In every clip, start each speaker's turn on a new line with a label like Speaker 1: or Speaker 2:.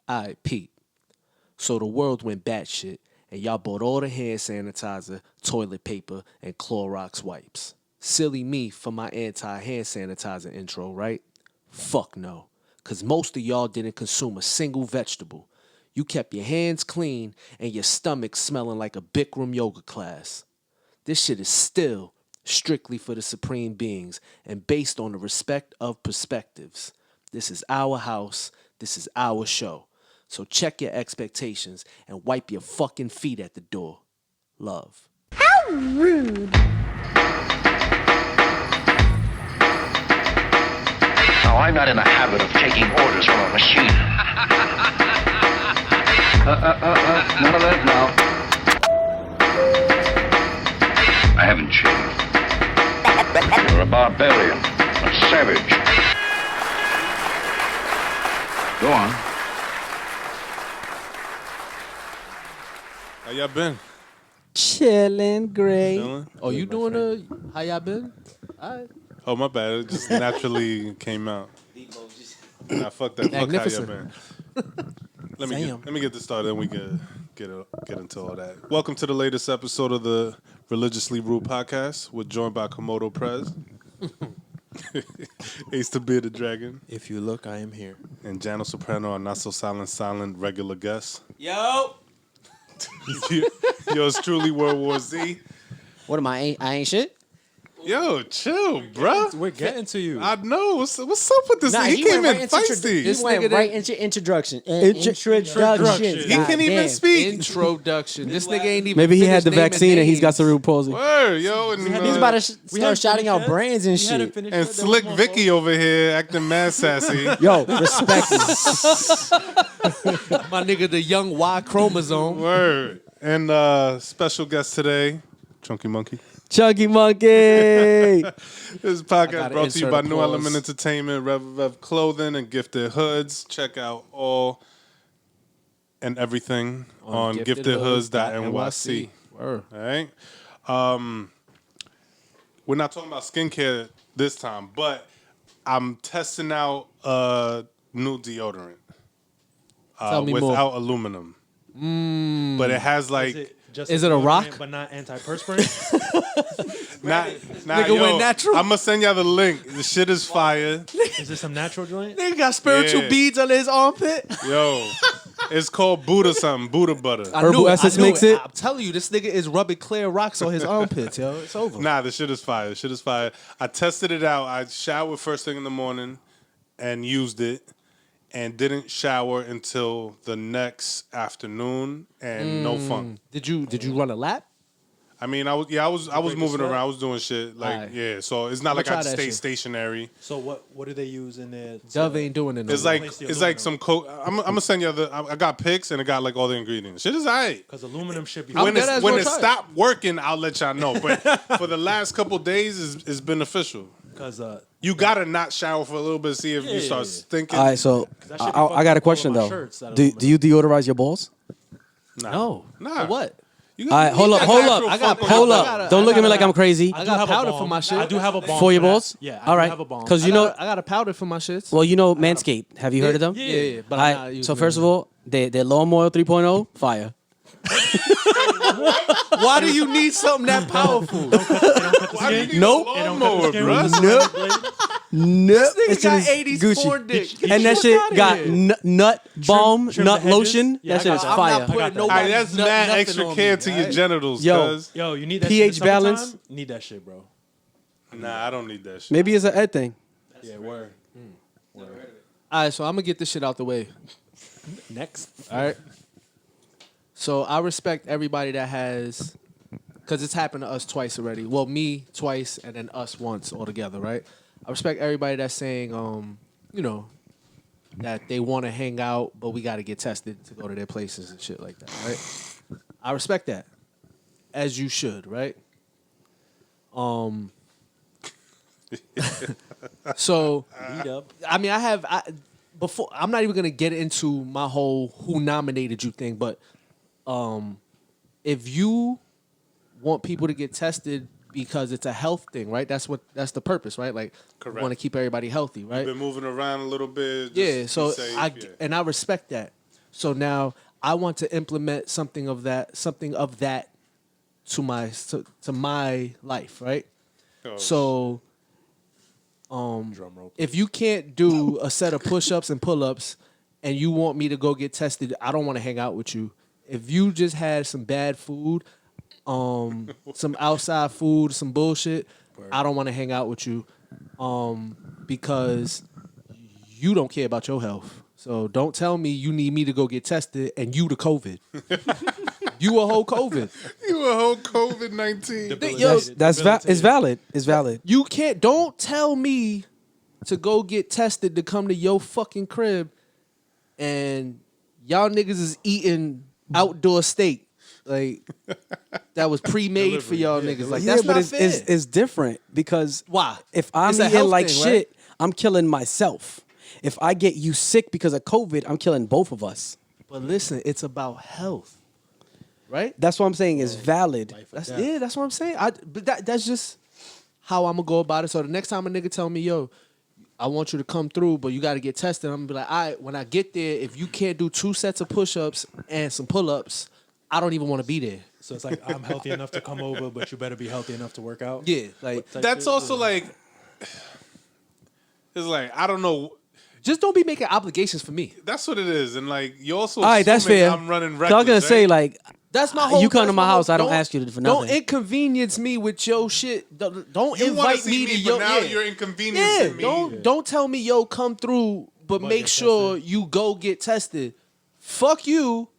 Speaker 1: Alright, Pete. So the world went batshit, and y'all bought all the hand sanitizer, toilet paper, and Clorox wipes. Silly me for my anti-hand sanitizer intro, right? Fuck no. Cause most of y'all didn't consume a single vegetable. You kept your hands clean and your stomach smelling like a Bikram yoga class. This shit is still strictly for the supreme beings and based on the respect of perspectives. This is our house. This is our show. So check your expectations and wipe your fucking feet at the door. Love.
Speaker 2: Now, I'm not in the habit of taking orders from a machine. None of that now. I haven't changed. You're a barbarian, a savage. Go on.
Speaker 3: How y'all been?
Speaker 4: Chillin', great.
Speaker 3: Chilling?
Speaker 1: Oh, you doing a... How y'all been? All right.
Speaker 3: Oh, my bad. It just naturally came out. Nah, fuck that.
Speaker 1: Magnificent.
Speaker 3: Fuck how y'all been. Let me get this started, then we can get into all that. Welcome to the latest episode of the Religiously Rude podcast. We're joined by Komodo Prez, Ace to Beard the Dragon,
Speaker 4: If you look, I am here.
Speaker 3: and Jano Soprano, our not so silent regular guest.
Speaker 1: Yo!
Speaker 3: Yours truly, World War Z.
Speaker 4: What am I? I ain't shit.
Speaker 3: Yo, chill, bruh.
Speaker 5: We're getting to you.
Speaker 3: I know. What's up with this?
Speaker 4: Nah,
Speaker 3: He came in
Speaker 4: into
Speaker 3: feisty.
Speaker 4: He went right into introduction.
Speaker 5: Introduction.
Speaker 3: He can't even speak.
Speaker 1: Introduction. This nigga ain't even
Speaker 4: Maybe he had
Speaker 1: finished
Speaker 4: the
Speaker 1: naming
Speaker 4: vaccine and he's got
Speaker 1: names.
Speaker 4: cerebral palsy.
Speaker 3: Word, yo. And,
Speaker 4: He's about to
Speaker 5: We
Speaker 4: start
Speaker 5: hadn't
Speaker 4: shouting
Speaker 5: finished
Speaker 4: out
Speaker 5: yet.
Speaker 4: brands and
Speaker 5: We hadn't
Speaker 4: shit.
Speaker 5: finished
Speaker 3: and
Speaker 5: yet.
Speaker 3: Slick Vicky over here acting mad sassy.
Speaker 4: Yo, respect him.
Speaker 1: My nigga, the young Y chromosome.
Speaker 3: Word. And special guest today, Chunky Monkey.
Speaker 4: Chunky Monkey.
Speaker 3: This podcast
Speaker 1: gotta
Speaker 3: brought to you
Speaker 1: insert
Speaker 3: by
Speaker 1: applause.
Speaker 3: New Element Entertainment, Rev Clothing, and Gifted Hoods. Check out all and everything on giftedhoods.nyc.
Speaker 1: Word.
Speaker 3: All right. We're not talking about skincare this time, but I'm testing out a new deodorant
Speaker 1: Tell me more.
Speaker 3: without aluminum. But it has like
Speaker 1: Is it a rock?
Speaker 5: But not antiperspirant?
Speaker 3: not
Speaker 1: Nigga went natural?
Speaker 3: I'm gonna send y'all the link. The shit is fire.
Speaker 5: Is this some natural joint?
Speaker 1: Nigga got spiritual
Speaker 3: Yeah.
Speaker 1: beads under his armpit.
Speaker 3: Yo, it's called Buddha something. Buddha butter.
Speaker 4: Herbal essence makes it.
Speaker 1: I'm telling you, this nigga is rubbing clear rocks on his armpits, yo. It's over.
Speaker 3: Nah, the shit is fire. The shit is fire. I tested it out. I showered first thing in the morning and used it, and didn't shower until the next afternoon, and no fun.
Speaker 1: Did you run a lap?
Speaker 3: I mean, I was moving
Speaker 5: sweat?
Speaker 3: around. I was doing shit like
Speaker 1: Alright.
Speaker 3: yeah. So it's not
Speaker 1: I'ma
Speaker 3: like I
Speaker 1: try that
Speaker 3: stay
Speaker 1: shit.
Speaker 3: stationary.
Speaker 5: So what do they use in there?
Speaker 1: Dove ain't doing it no
Speaker 3: It's
Speaker 1: more.
Speaker 3: like
Speaker 5: Replace the
Speaker 3: it's like some
Speaker 5: aluminum.
Speaker 3: I'm gonna send you I got pics and it got like all the ingredients. Shit is alright.
Speaker 5: Because aluminum should be...
Speaker 1: I'm dead ass
Speaker 3: When
Speaker 1: gonna
Speaker 3: it
Speaker 1: try it.
Speaker 3: stopped working, I'll let y'all know. But for the last couple days, it's beneficial.
Speaker 5: Because
Speaker 3: You gotta not shower for a little bit, see if you start stinking.
Speaker 4: All right, so
Speaker 5: that shit be
Speaker 4: I got a
Speaker 5: fucking
Speaker 4: question
Speaker 5: all of my
Speaker 4: though.
Speaker 5: shirts that
Speaker 4: Do
Speaker 5: aluminum.
Speaker 4: you deodorize your balls?
Speaker 1: No.
Speaker 3: Nah.
Speaker 1: For what?
Speaker 3: You
Speaker 4: All right, hold up. Don't look at me like I'm crazy.
Speaker 1: I got
Speaker 5: have a
Speaker 1: powder
Speaker 5: balm.
Speaker 1: for my shit.
Speaker 5: I do have a balm
Speaker 4: For your
Speaker 5: that.
Speaker 4: balls?
Speaker 5: Yeah, I
Speaker 4: All
Speaker 5: do
Speaker 4: right.
Speaker 5: have a balm.
Speaker 4: Because
Speaker 1: I
Speaker 4: you know,
Speaker 1: got a powder for my shits.
Speaker 4: well, you know Manscaped. Have you heard of them?
Speaker 1: Yeah. But
Speaker 4: All
Speaker 1: I'm not
Speaker 4: right.
Speaker 1: using
Speaker 4: So first of all, their lawnmower 3.0 fire.
Speaker 1: why do you need something that powerful?
Speaker 3: Why do you need
Speaker 4: Nope.
Speaker 3: a lawnmower, bro?
Speaker 4: No,
Speaker 1: Nigga got 80s porn dick.
Speaker 4: And that shit
Speaker 1: outta
Speaker 4: got
Speaker 1: here.
Speaker 4: nut balm,
Speaker 5: trim
Speaker 4: nut
Speaker 5: the hedges.
Speaker 4: lotion.
Speaker 5: Yeah,
Speaker 4: That shit
Speaker 5: I
Speaker 4: is
Speaker 5: got that.
Speaker 1: I'm
Speaker 4: fire.
Speaker 1: not putting
Speaker 5: I got that.
Speaker 3: All right,
Speaker 1: nobody.
Speaker 3: that's mad extra care to your genitals,
Speaker 4: Yo.
Speaker 3: cuz.
Speaker 5: Yo, you need that
Speaker 4: pH
Speaker 5: shit in the summertime?
Speaker 4: balance.
Speaker 5: Need that shit, bro.
Speaker 3: Nah, I don't need that shit.
Speaker 4: Maybe it's an Ed thing.
Speaker 5: Yeah, word.
Speaker 1: All right, so I'm gonna get this shit out the way.
Speaker 5: Next.
Speaker 1: All right. So I respect everybody that has, because it's happened to us twice already. Well, me twice, and then us once altogether, right? I respect everybody that's saying, that they want to hang out, but we got to get tested to go to their places and shit like that, right? I respect that, as you should, right? So,
Speaker 5: Lead up.
Speaker 1: I mean, before. I'm not even gonna get into my whole who nominated you thing, but if you want people to get tested because it's a health thing, right? That's the purpose, right? Like,
Speaker 3: Correct.
Speaker 1: you want to keep everybody healthy, right?
Speaker 3: Been moving around a little bit. just
Speaker 1: Yeah.
Speaker 3: be
Speaker 1: so
Speaker 3: safe,
Speaker 1: I
Speaker 3: yeah.
Speaker 1: and I respect that. So now I want to implement something of that to my life, right?
Speaker 3: Oh,
Speaker 1: So
Speaker 5: Drum roll.
Speaker 1: if you can't do a set of push-ups and pull-ups and you want me to go get tested, I don't want to hang out with you. If you just had some bad food, some outside food, some bullshit, I don't want to hang out with you because you don't care about your health. So don't tell me you need me to go get tested and you the COVID. You a whole COVID.
Speaker 3: you a whole COVID-19.
Speaker 1: Yo,
Speaker 4: It's valid. It's valid.
Speaker 1: you can't. Don't tell me to go get tested to come to your fucking crib, and y'all niggas is eating outdoor steak like that was pre-made for y'all niggas. Like that's
Speaker 4: but
Speaker 1: not fair.
Speaker 4: it's different because
Speaker 1: Why?
Speaker 4: if I'm
Speaker 1: It's a
Speaker 4: eating
Speaker 1: health
Speaker 4: like
Speaker 1: thing,
Speaker 4: shit,
Speaker 1: right?
Speaker 4: I'm killing myself. If I get you sick because of COVID, I'm killing both of us.
Speaker 1: But listen, it's about health, right?
Speaker 4: That's what I'm saying is valid.
Speaker 1: That's what I'm saying. But that's just how I'm gonna go about it. So the next time a nigga tell me, yo, I want you to come through, but you got to get tested, I'm gonna be like, all right, when I get there, if you can't do 2 sets of push-ups and some pull-ups, I don't even want to be there.
Speaker 5: So it's like I'm healthy enough to come over, but you better be healthy enough to work out.
Speaker 1: Yeah, like
Speaker 3: That's also like, it's like, I don't know.
Speaker 1: just don't be making obligations for me.
Speaker 3: That's what it is. And like, you also
Speaker 4: All right, that's
Speaker 3: assuming
Speaker 4: fair.
Speaker 3: I'm running
Speaker 4: So
Speaker 3: reckless,
Speaker 4: I was gonna say
Speaker 3: right?
Speaker 4: like
Speaker 1: That's my whole.
Speaker 4: you come to
Speaker 1: that's
Speaker 4: my
Speaker 1: whole-
Speaker 4: house, I don't ask you for
Speaker 1: Don't
Speaker 4: nothing.
Speaker 1: inconvenience me with your shit. Don't
Speaker 3: you want
Speaker 1: invite
Speaker 3: to see
Speaker 1: me to
Speaker 3: me,
Speaker 1: your.
Speaker 3: but now
Speaker 1: yeah.
Speaker 3: you're inconveniencing me.
Speaker 1: Don't tell me yo come through, but make
Speaker 5: get
Speaker 1: sure you go get tested. Fuck you.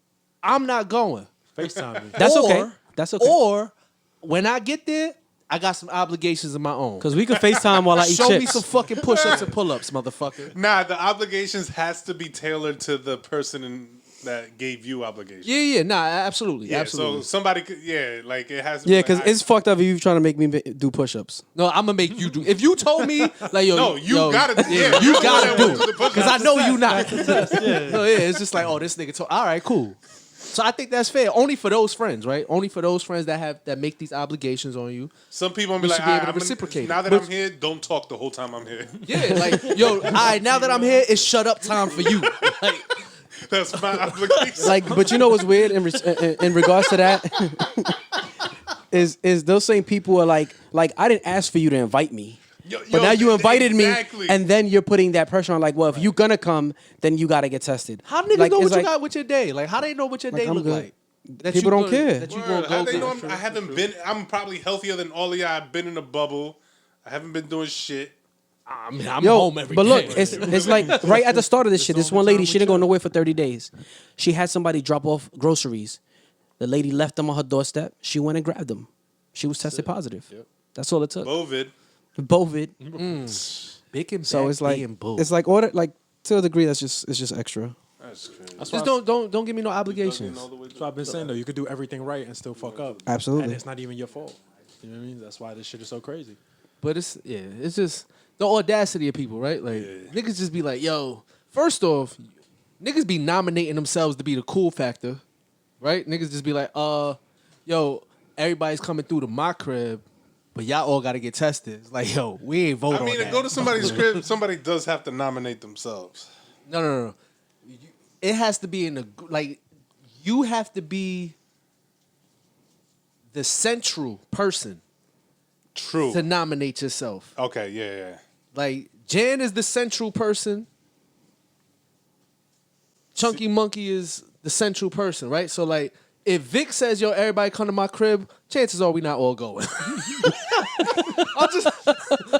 Speaker 1: I'm not going.
Speaker 5: FaceTime me.
Speaker 4: That's
Speaker 1: Or-
Speaker 4: okay. That's okay.
Speaker 1: Or when I get there, I got some obligations of my own.
Speaker 4: Because we can FaceTime while I eat
Speaker 1: Show me
Speaker 4: chips.
Speaker 1: some fucking push-ups and pull-ups, motherfucker.
Speaker 3: Nah, the obligations has to be tailored to the person that gave you obligations.
Speaker 1: Yeah, nah, absolutely,
Speaker 3: Yeah,
Speaker 1: absolutely.
Speaker 3: so somebody could, like it has to
Speaker 4: Yeah,
Speaker 3: be
Speaker 4: because
Speaker 3: like,
Speaker 4: it's fucked up if you trying to make me do push-ups.
Speaker 1: No, I'm gonna make you do. If you told me, like, yo,
Speaker 3: No, you
Speaker 1: yo,
Speaker 3: gotta-
Speaker 1: yeah,
Speaker 3: yeah,
Speaker 1: you
Speaker 3: you
Speaker 1: gotta
Speaker 3: gotta
Speaker 1: do
Speaker 3: do the
Speaker 1: it
Speaker 3: push-ups.
Speaker 1: because I know you not. No, yeah, it's just like, oh, this nigga told. All right, cool. So I think that's fair. Only for those friends, right? Only for those friends that make these obligations on you.
Speaker 3: some people
Speaker 1: We
Speaker 3: be like,
Speaker 1: should be able to
Speaker 3: "Alright,
Speaker 1: reciprocate it."
Speaker 3: now that I'm here, don't talk the whole time I'm here.
Speaker 1: Yeah, like, yo, all right, now that I'm here, it's shut up time for you. Like,
Speaker 3: That's my obligation.
Speaker 4: Like, but you know what's weird in regards to that is those same people are like I didn't ask for you to invite me. But now you invited
Speaker 3: exactly.
Speaker 4: me, and then you're putting that pressure on. Like, well, if you're gonna come, then you gotta get tested.
Speaker 1: how niggas
Speaker 4: like,
Speaker 1: know
Speaker 4: it's
Speaker 1: what you
Speaker 4: like-
Speaker 1: got with your day? Like, how they know what your day
Speaker 4: I'm
Speaker 1: look
Speaker 4: good.
Speaker 1: like? That
Speaker 4: People
Speaker 1: you
Speaker 4: don't care.
Speaker 1: That you
Speaker 3: Word,
Speaker 1: gonna
Speaker 3: how
Speaker 1: go
Speaker 3: they
Speaker 1: get.
Speaker 3: know I haven't been. I'm probably healthier than all of y'all. I've been in a bubble. I haven't been doing shit.
Speaker 1: I mean, I'm
Speaker 4: Yo,
Speaker 1: home every day.
Speaker 4: but look, it's like right at the start of this shit. This one lady, she didn't go nowhere for 30 days. She had somebody drop off groceries. The lady left them on her doorstep. She went and grabbed them. She was tested positive. That's all it took.
Speaker 3: COVID.
Speaker 4: Bovid.
Speaker 1: big and
Speaker 4: So
Speaker 1: bad
Speaker 4: it's like
Speaker 1: being bull.
Speaker 4: it's like order like to a degree that's just extra.
Speaker 3: That's crazy.
Speaker 1: Just don't give me no obligations.
Speaker 5: That's what I've been saying though. You could do everything right and still fuck up.
Speaker 4: Absolutely.
Speaker 5: And it's not even your fault. You know what I mean? That's why this shit is so crazy.
Speaker 1: But it's just the audacity of people, right? Like niggas just be like, yo, first off, niggas be nominating themselves to be the cool factor, right? Niggas just be like, yo, everybody's coming through to my crib, but y'all all gotta get tested. It's like, yo, we ain't vote
Speaker 3: I mean,
Speaker 1: on
Speaker 3: to
Speaker 1: that.
Speaker 3: go to somebody's crib, somebody does have to nominate themselves.
Speaker 1: No. It has to be in the like. You have to be the central person
Speaker 3: True.
Speaker 1: to nominate yourself.
Speaker 3: Okay, yeah.
Speaker 1: Like Jan is the central person. Chunky Monkey is the central person, right? So like, if Vic says, "Yo, everybody come to my crib," chances are we not all going.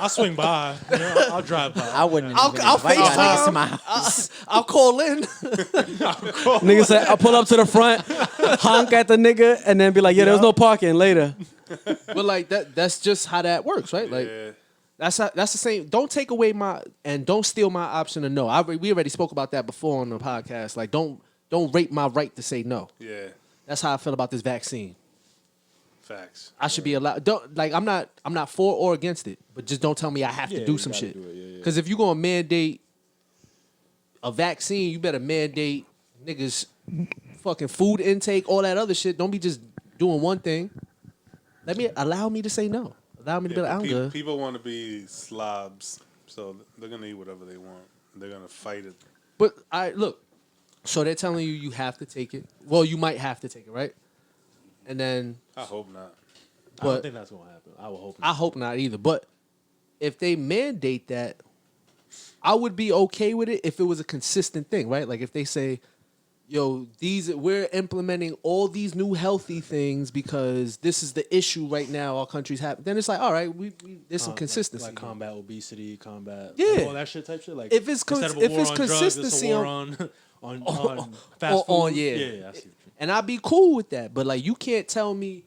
Speaker 5: I'll swing by. You know, I'll drive by.
Speaker 6: I wouldn't
Speaker 1: I'll
Speaker 6: even invite y'all
Speaker 1: FaceTime.
Speaker 6: niggas to my house.
Speaker 1: I'll call in.
Speaker 4: Nigga said I pull up to the front, honk at the nigga, and then be like, yeah, there was no parking later.
Speaker 1: But like that's just how that works, right? Like
Speaker 3: Yeah.
Speaker 1: that's the same. Don't take away don't steal my option to no. We already spoke about that before on the podcast. Like don't rape my right to say no.
Speaker 3: Yeah.
Speaker 1: That's how I feel about this vaccine.
Speaker 3: Facts.
Speaker 1: I should be allowed. I'm not for or against it, but just don't tell me I have to do some shit. Because if you're gonna mandate a vaccine, you better mandate niggas fucking food intake, all that other shit. Don't be just doing one thing. Allow me to say no. Allow me to be like, I'm good.
Speaker 3: People want to be slobs, so they're gonna eat whatever they want. They're gonna fight it.
Speaker 1: But So they're telling you have to take it. Well, you might have to take it, right? And then,
Speaker 3: I hope not.
Speaker 5: I don't
Speaker 1: but
Speaker 5: think that's gonna happen. I will hope not.
Speaker 1: I hope not either. But if they mandate that, I would be okay with it if it was a consistent thing, right? Like if they say, "Yo, we're implementing all these new healthy things because this is the issue right now our country's having." Then it's like, all right, we there's some consistency.
Speaker 5: like combat obesity, combat
Speaker 1: Yeah.
Speaker 5: all that shit type shit. Like
Speaker 1: If it's
Speaker 5: instead of a
Speaker 1: if
Speaker 5: war
Speaker 1: it's
Speaker 5: on drugs, it's
Speaker 1: consistency
Speaker 5: a war
Speaker 1: on-
Speaker 5: on fast food.
Speaker 1: on yeah.
Speaker 5: I see what you mean.
Speaker 1: And I'd be cool with that. But like you can't tell me,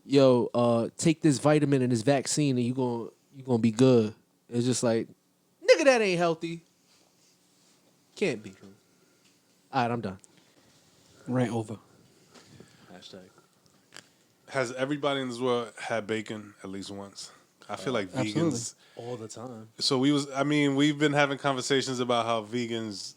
Speaker 1: yo, take this vitamin and this vaccine and you gonna be good. It's just like, nigga, that ain't healthy. Can't be. All right, I'm done.
Speaker 4: Rant over.
Speaker 5: Hashtag.
Speaker 3: Has everybody in this world had bacon at least once? I feel like
Speaker 4: absolutely.
Speaker 3: vegans.
Speaker 5: All the time.
Speaker 3: So we've been having conversations about how vegans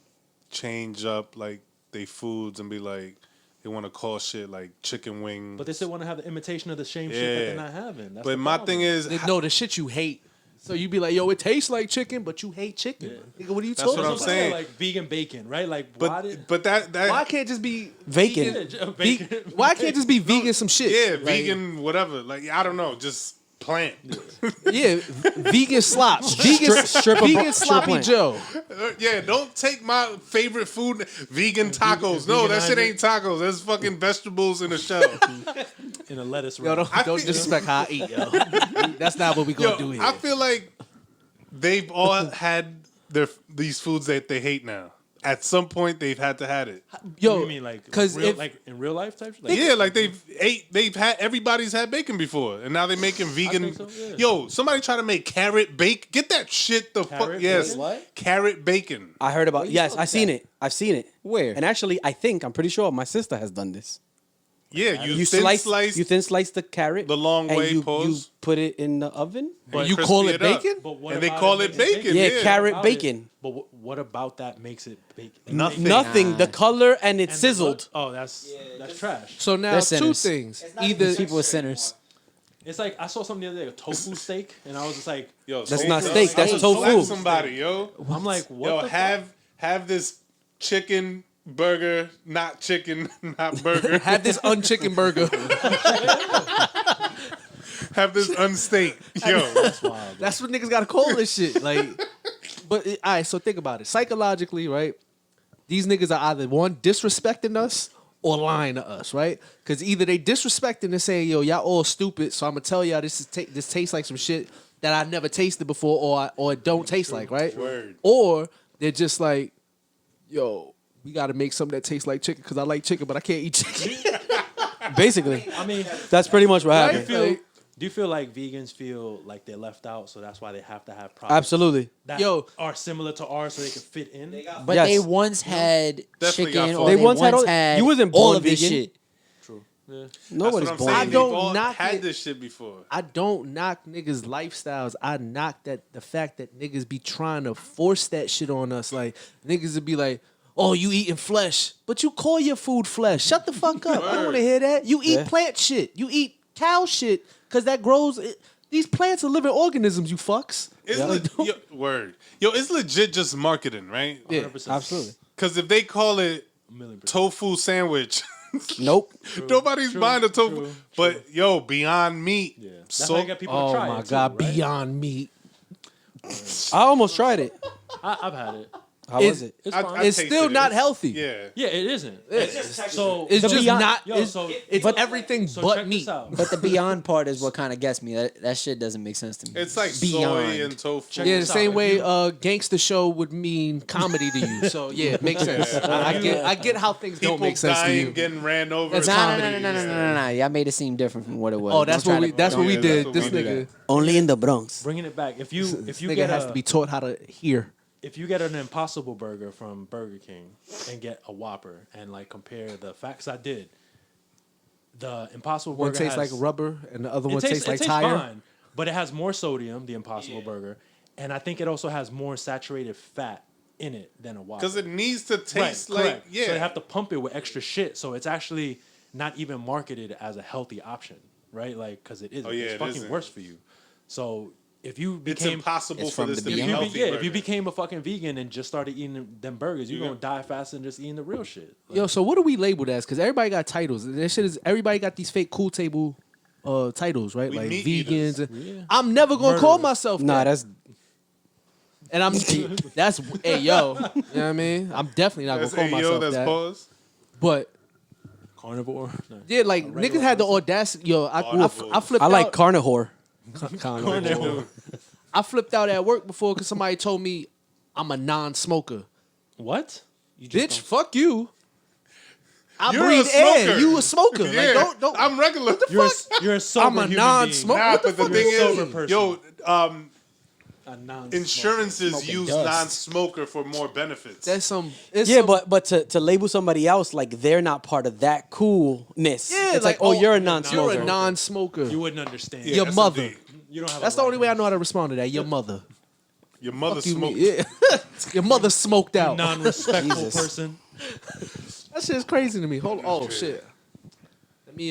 Speaker 3: change up like they foods and be like they want to call shit like chicken wing.
Speaker 5: But they still want to have the imitation of the same shit that they're not having. That's
Speaker 3: but
Speaker 5: the
Speaker 3: my
Speaker 5: problem.
Speaker 3: thing is,
Speaker 1: No, the shit you hate. So you be like, yo, it tastes like chicken, but you hate chicken. Nigga, what are you
Speaker 3: That's
Speaker 1: talking
Speaker 3: what I'm
Speaker 1: about?
Speaker 3: saying.
Speaker 5: Like vegan bacon, right? Like why
Speaker 3: but that
Speaker 1: Why can't it just be
Speaker 4: Vacant.
Speaker 5: bacon?
Speaker 1: Why can't it just be vegan some shit?
Speaker 3: yeah,
Speaker 1: Like,
Speaker 3: vegan whatever. Like I don't know, just plant.
Speaker 1: Yeah, vegan slops. Vegan, vegan sloppy
Speaker 4: plant.
Speaker 1: Joe.
Speaker 3: Yeah, don't take my favorite food, vegan tacos. No, that shit ain't tacos. That's fucking vegetables in a shell.
Speaker 5: in a lettuce
Speaker 1: Yo,
Speaker 5: wrap.
Speaker 1: don't disrespect how I eat, yo. That's not what we gonna do here.
Speaker 3: I feel like they've all had these foods that they hate now. At some point, they've had to had it.
Speaker 1: Yo,
Speaker 5: What do you mean, like,
Speaker 1: because
Speaker 5: real,
Speaker 1: if
Speaker 5: like in real life type shit? Like,
Speaker 3: Yeah, like they've had everybody's had bacon before, and now they're making vegan.
Speaker 5: think so, yeah.
Speaker 3: Yo, somebody try to make carrot bacon. Get that shit the fuck.
Speaker 5: Carrot
Speaker 3: Yes,
Speaker 5: bacon?
Speaker 6: What?
Speaker 3: carrot bacon.
Speaker 4: I heard about. Yes,
Speaker 6: fuck
Speaker 4: I've seen
Speaker 6: that?
Speaker 4: it. I've seen it.
Speaker 6: Where?
Speaker 4: And actually, I'm pretty sure my sister has done this.
Speaker 3: Yeah, you
Speaker 4: You
Speaker 3: thin
Speaker 4: slice the carrot
Speaker 3: the long
Speaker 4: and
Speaker 3: way,
Speaker 4: you
Speaker 3: pause.
Speaker 4: put it in the oven.
Speaker 3: and
Speaker 1: you
Speaker 3: crispy
Speaker 1: call it
Speaker 3: up.
Speaker 1: bacon?
Speaker 5: But what
Speaker 3: And they
Speaker 5: about
Speaker 3: call
Speaker 5: it
Speaker 3: it
Speaker 5: makes
Speaker 3: bacon.
Speaker 4: Yeah,
Speaker 3: Yeah,
Speaker 4: carrot
Speaker 5: About
Speaker 4: bacon.
Speaker 5: it. But what about that makes it bacon?
Speaker 3: Nothing.
Speaker 4: Nothing. The color and it's
Speaker 5: And the
Speaker 4: sizzled.
Speaker 5: look- Oh, that's trash.
Speaker 1: so now
Speaker 6: They're
Speaker 1: two
Speaker 6: sinners.
Speaker 1: things. Either
Speaker 6: People are sinners.
Speaker 5: It's like I saw something the other day, a tofu steak, and I was just like,
Speaker 3: Yo,
Speaker 4: That's
Speaker 3: so-
Speaker 4: not
Speaker 3: yo,
Speaker 4: steak, that's
Speaker 3: slap
Speaker 4: tofu.
Speaker 3: Somebody, yo.
Speaker 5: I'm like, what?
Speaker 3: Yo,
Speaker 5: the fuck?
Speaker 3: have this chicken burger, not chicken, not burger.
Speaker 1: have this unchicken burger.
Speaker 3: have this unsteak. Yo,
Speaker 1: That's what niggas gotta call this shit. Like, but all right. So think about it psychologically, right? These niggas are either one disrespecting us or lying to us, right? Because either they disrespecting and saying, "Yo, y'all all stupid," so I'm gonna tell y'all this tastes like some shit that I never tasted before, or it don't taste like, right?
Speaker 3: Word.
Speaker 1: Or they're just like, "Yo, we got to make something that tastes like chicken because I like chicken, but I can't eat chicken."
Speaker 4: Basically,
Speaker 5: I mean,
Speaker 4: that's pretty much what
Speaker 1: Right?
Speaker 4: happened.
Speaker 5: do you feel like vegans feel like they're left out, so that's why they have to have products
Speaker 4: Absolutely.
Speaker 5: that
Speaker 1: Yo.
Speaker 5: are similar to ours, so they can fit in?
Speaker 6: But
Speaker 4: Yes.
Speaker 6: they once had
Speaker 3: Definitely got
Speaker 6: chicken,
Speaker 3: fucked.
Speaker 6: or
Speaker 4: They
Speaker 6: they
Speaker 4: once
Speaker 6: once
Speaker 4: had
Speaker 6: had,
Speaker 4: all- you wasn't
Speaker 6: all
Speaker 4: born
Speaker 6: of this
Speaker 4: vegan.
Speaker 6: shit.
Speaker 5: True. Yeah.
Speaker 4: Nobody's
Speaker 3: That's what I'm
Speaker 4: born.
Speaker 3: saying.
Speaker 1: I
Speaker 3: They've
Speaker 1: don't
Speaker 3: all
Speaker 1: knock
Speaker 3: had
Speaker 1: it.
Speaker 3: this shit before.
Speaker 1: I don't knock niggas' lifestyles. I knock the fact that niggas be trying to force that shit on us. Like niggas would be like, "Oh, you eating flesh, but you call your food flesh. Shut the fuck up. I don't want to hear that. You eat
Speaker 4: Yeah.
Speaker 1: plant shit. You eat cow shit because that grows. These plants are living organisms. You fucks.
Speaker 3: It's word. It's legit just marketing, right?
Speaker 1: Yeah.
Speaker 5: 100%.
Speaker 4: Absolutely.
Speaker 3: Because if they call it
Speaker 5: 1,000,000%.
Speaker 3: tofu sandwich,
Speaker 4: Nope.
Speaker 3: nobody's buying the tofu.
Speaker 5: true,
Speaker 3: But Beyond Meat.
Speaker 5: Yeah. That's
Speaker 3: So,
Speaker 5: how you get people
Speaker 1: Oh
Speaker 5: to try
Speaker 1: my
Speaker 5: it.
Speaker 1: god,
Speaker 5: too, right?
Speaker 1: Beyond Meat.
Speaker 4: I almost tried it.
Speaker 5: I've had it.
Speaker 4: How was it?
Speaker 5: It's
Speaker 3: I
Speaker 5: fine.
Speaker 1: It's
Speaker 3: tasted
Speaker 1: still
Speaker 3: it.
Speaker 1: not healthy.
Speaker 3: Yeah.
Speaker 5: Yeah, it isn't. So
Speaker 1: It's
Speaker 4: The
Speaker 1: just
Speaker 4: Beyond-
Speaker 1: not.
Speaker 5: Yo,
Speaker 1: it's
Speaker 5: so-
Speaker 1: it's
Speaker 6: but-
Speaker 1: everything
Speaker 5: so
Speaker 1: but
Speaker 5: check
Speaker 1: meat.
Speaker 5: this out.
Speaker 6: But the beyond part is what kind of gets me. That shit doesn't make sense to me.
Speaker 3: It's like
Speaker 6: Beyond.
Speaker 3: soy and tofu.
Speaker 5: Check
Speaker 1: Yeah, the
Speaker 5: this
Speaker 1: same
Speaker 5: out.
Speaker 1: way
Speaker 5: If you-
Speaker 1: gangster show would mean comedy to you. So yeah, it makes sense. I get how things
Speaker 3: People
Speaker 1: don't make sense to
Speaker 3: dying,
Speaker 1: you.
Speaker 3: getting ran over.
Speaker 1: That's
Speaker 3: is
Speaker 6: Nah,
Speaker 3: comedy.
Speaker 6: no. Y'all made it seem different from what it was.
Speaker 1: Oh, that's
Speaker 6: Don't
Speaker 1: what
Speaker 6: try
Speaker 1: we
Speaker 6: to-
Speaker 1: that's what we
Speaker 3: Yeah,
Speaker 1: did.
Speaker 3: that's what
Speaker 1: This
Speaker 3: we did.
Speaker 1: nigga,
Speaker 4: Only in the Bronx.
Speaker 5: bringing it back. If you
Speaker 1: this nigga
Speaker 5: get
Speaker 1: has to be taught how to hear.
Speaker 5: if you get an Impossible Burger from Burger King and get a Whopper and like compare the facts I did, the Impossible
Speaker 1: One
Speaker 5: Burger
Speaker 1: tastes like
Speaker 5: has,
Speaker 1: rubber and the other
Speaker 5: it
Speaker 1: one tastes like
Speaker 5: it
Speaker 1: tire.
Speaker 5: fine, but it has more sodium, the Impossible Burger, and I think it also has more saturated fat in it than a Whopper.
Speaker 3: Because it needs to taste
Speaker 5: Right,
Speaker 3: like,
Speaker 5: correct.
Speaker 3: yeah.
Speaker 5: So they have to pump it with extra shit. So it's actually not even marketed as a healthy option, right? Like, because it isn't.
Speaker 3: Oh, yeah,
Speaker 5: it's
Speaker 3: it
Speaker 5: fucking
Speaker 3: isn't.
Speaker 5: worse for you. So if you
Speaker 3: It's
Speaker 5: became
Speaker 3: impossible
Speaker 6: It's
Speaker 3: for
Speaker 6: from
Speaker 3: this
Speaker 6: the
Speaker 3: to be
Speaker 6: beginning.
Speaker 3: healthy.
Speaker 5: if you
Speaker 3: burger.
Speaker 5: became a fucking vegan and just started eating them burgers, you're
Speaker 3: Yeah.
Speaker 5: gonna die faster than just eating the real shit. Like,
Speaker 1: Yo, so what are we labeled as? Because everybody got titles. That shit is everybody got these fake cool table titles, right?
Speaker 3: We
Speaker 1: like
Speaker 3: meat
Speaker 1: vegans.
Speaker 3: eaters.
Speaker 5: Yeah.
Speaker 1: I'm never gonna call
Speaker 5: Murderers.
Speaker 1: myself
Speaker 4: Nah,
Speaker 1: that.
Speaker 4: that's
Speaker 1: And I'm that's hey yo, you know what I mean? I'm definitely not
Speaker 3: That's
Speaker 1: gonna call
Speaker 3: AO,
Speaker 1: myself
Speaker 3: that's
Speaker 1: that.
Speaker 3: pause.
Speaker 1: But
Speaker 5: carnivore. No.
Speaker 1: yeah, like niggas had the audacity. Yo, I
Speaker 3: Carnivore.
Speaker 1: flipped
Speaker 4: I like
Speaker 1: out.
Speaker 4: carnivore.
Speaker 1: Carnivore. I flipped out at work before because somebody told me I'm a non-smoker.
Speaker 5: What? You
Speaker 1: Bitch, fuck you. I
Speaker 3: You're a
Speaker 1: breathe air.
Speaker 3: smoker.
Speaker 1: You a smoker.
Speaker 3: Yeah,
Speaker 1: Like don't.
Speaker 3: I'm regular.
Speaker 5: You're a sober
Speaker 1: I'm a
Speaker 5: human
Speaker 1: non-smoker.
Speaker 5: being.
Speaker 3: Nah,
Speaker 1: What the
Speaker 3: but the
Speaker 1: fuck
Speaker 3: thing
Speaker 1: is
Speaker 3: is,
Speaker 5: sober person?
Speaker 3: yo,
Speaker 5: A non-smoker.
Speaker 3: insurances
Speaker 6: Smoking
Speaker 3: use
Speaker 6: dust.
Speaker 3: non-smoker for more benefits.
Speaker 1: That's some. It's
Speaker 4: Yeah,
Speaker 1: some,
Speaker 4: but to label somebody else like they're not part of that coolness.
Speaker 1: yeah,
Speaker 4: It's like, oh, you're a non-smoker.
Speaker 1: You're a non-smoker.
Speaker 5: You wouldn't understand.
Speaker 3: Yeah,
Speaker 1: Your
Speaker 3: that's
Speaker 1: mother.
Speaker 3: indeed.
Speaker 5: You don't have.
Speaker 1: That's
Speaker 5: a
Speaker 1: the only
Speaker 5: right
Speaker 1: way I know how to respond to that. Your mother.
Speaker 3: Your mother
Speaker 1: Fuck you,
Speaker 3: smoked.
Speaker 1: yeah. Your mother smoked out.
Speaker 5: non-respectful
Speaker 4: Jesus.
Speaker 5: person.
Speaker 1: That shit is crazy to me. Hold. Oh shit. Let me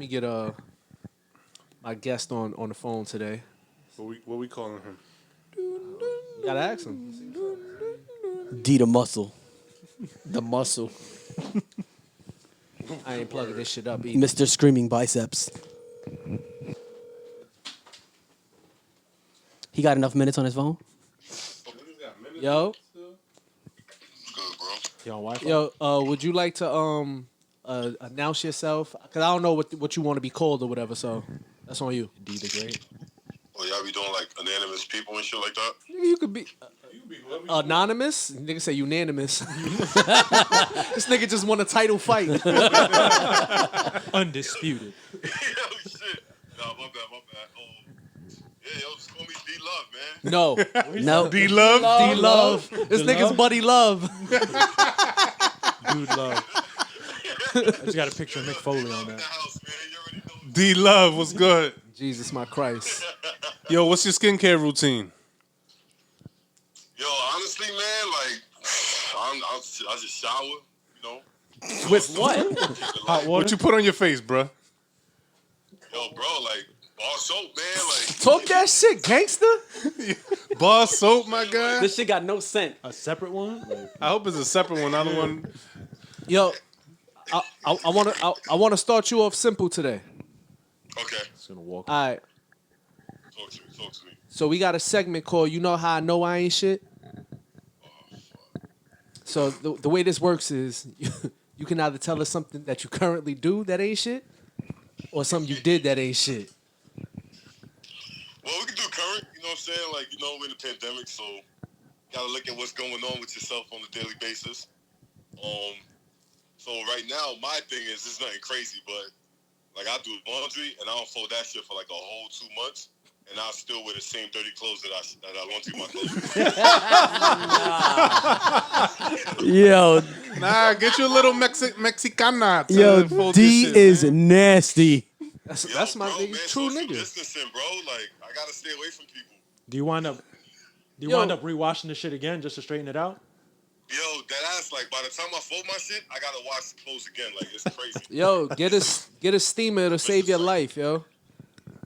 Speaker 1: get my guest on the phone today.
Speaker 3: What we calling him?
Speaker 1: You gotta ask him.
Speaker 4: D the muscle.
Speaker 6: The muscle.
Speaker 1: I ain't plugging this shit up either.
Speaker 4: Mr. Screaming Biceps. He got enough minutes on his phone?
Speaker 1: Yo,
Speaker 5: You on Wi-Fi?
Speaker 1: yo, would you like to announce yourself? Cause I don't know what you want to be called or whatever. So that's on you.
Speaker 5: D the Great.
Speaker 7: Oh, y'all be doing like anonymous people and shit like that?
Speaker 1: You could be anonymous. Nigga say unanimous. This nigga just won a title fight.
Speaker 5: Undisputed.
Speaker 7: Yo, shit. Nah, my bad. Yeah, yo, just call me D-Love, man.
Speaker 1: No,
Speaker 4: No.
Speaker 3: D Love.
Speaker 1: D Love. This nigga's
Speaker 5: Love?
Speaker 1: Buddy Love.
Speaker 5: Dude, love. I just got a picture of Mick Foley on
Speaker 7: In the
Speaker 5: that.
Speaker 7: house, man. You already know.
Speaker 3: D Love was good.
Speaker 1: Jesus, my Christ.
Speaker 3: Yo, what's your skincare routine?
Speaker 7: Yo, honestly, man, like, I just shower, you know.
Speaker 1: With what?
Speaker 5: Hot water.
Speaker 3: What you put on your face, bruh?
Speaker 7: Yo, bro, like, bar soap, man, like.
Speaker 1: Talk that shit, gangster.
Speaker 3: Bar soap, my guy.
Speaker 4: This shit got no scent.
Speaker 5: A separate one? Like,
Speaker 3: I hope it's a separate one, not the one.
Speaker 1: Yo, I wanna start you off simple today.
Speaker 7: Okay,
Speaker 5: it's gonna walk.
Speaker 1: All right.
Speaker 7: talk to me.
Speaker 1: So we got a segment called "You Know How I Know I Ain't Shit." So the way this works is you can either tell us something that you currently do that ain't shit, or something you did that ain't shit.
Speaker 7: Well, we can do current, you know what I'm saying? Like, you know, we're in the pandemic, so you gotta look at what's going on with yourself on a daily basis. So right now, my thing is, it's nothing crazy, but like I do laundry and I don't fold that shit for like a whole 2 months, and I still wear the same dirty clothes that I laundry my clothes.
Speaker 4: Yo,
Speaker 3: Nah, get you a little Mexicana to
Speaker 4: yo,
Speaker 3: fold
Speaker 4: D
Speaker 3: this shit,
Speaker 4: is
Speaker 3: man.
Speaker 4: nasty.
Speaker 1: That's my
Speaker 7: bro,
Speaker 1: nigga,
Speaker 7: man,
Speaker 1: true
Speaker 7: social
Speaker 1: nigga.
Speaker 7: distancing, bro. Like, I gotta stay away from people.
Speaker 5: Do you wind up rewashing the shit again just to straighten it out?
Speaker 7: Yo, that ass, like, by the time I fold my shit, I gotta wash the clothes again. Like, it's crazy.
Speaker 1: Yo, get a steamer to save your life, yo.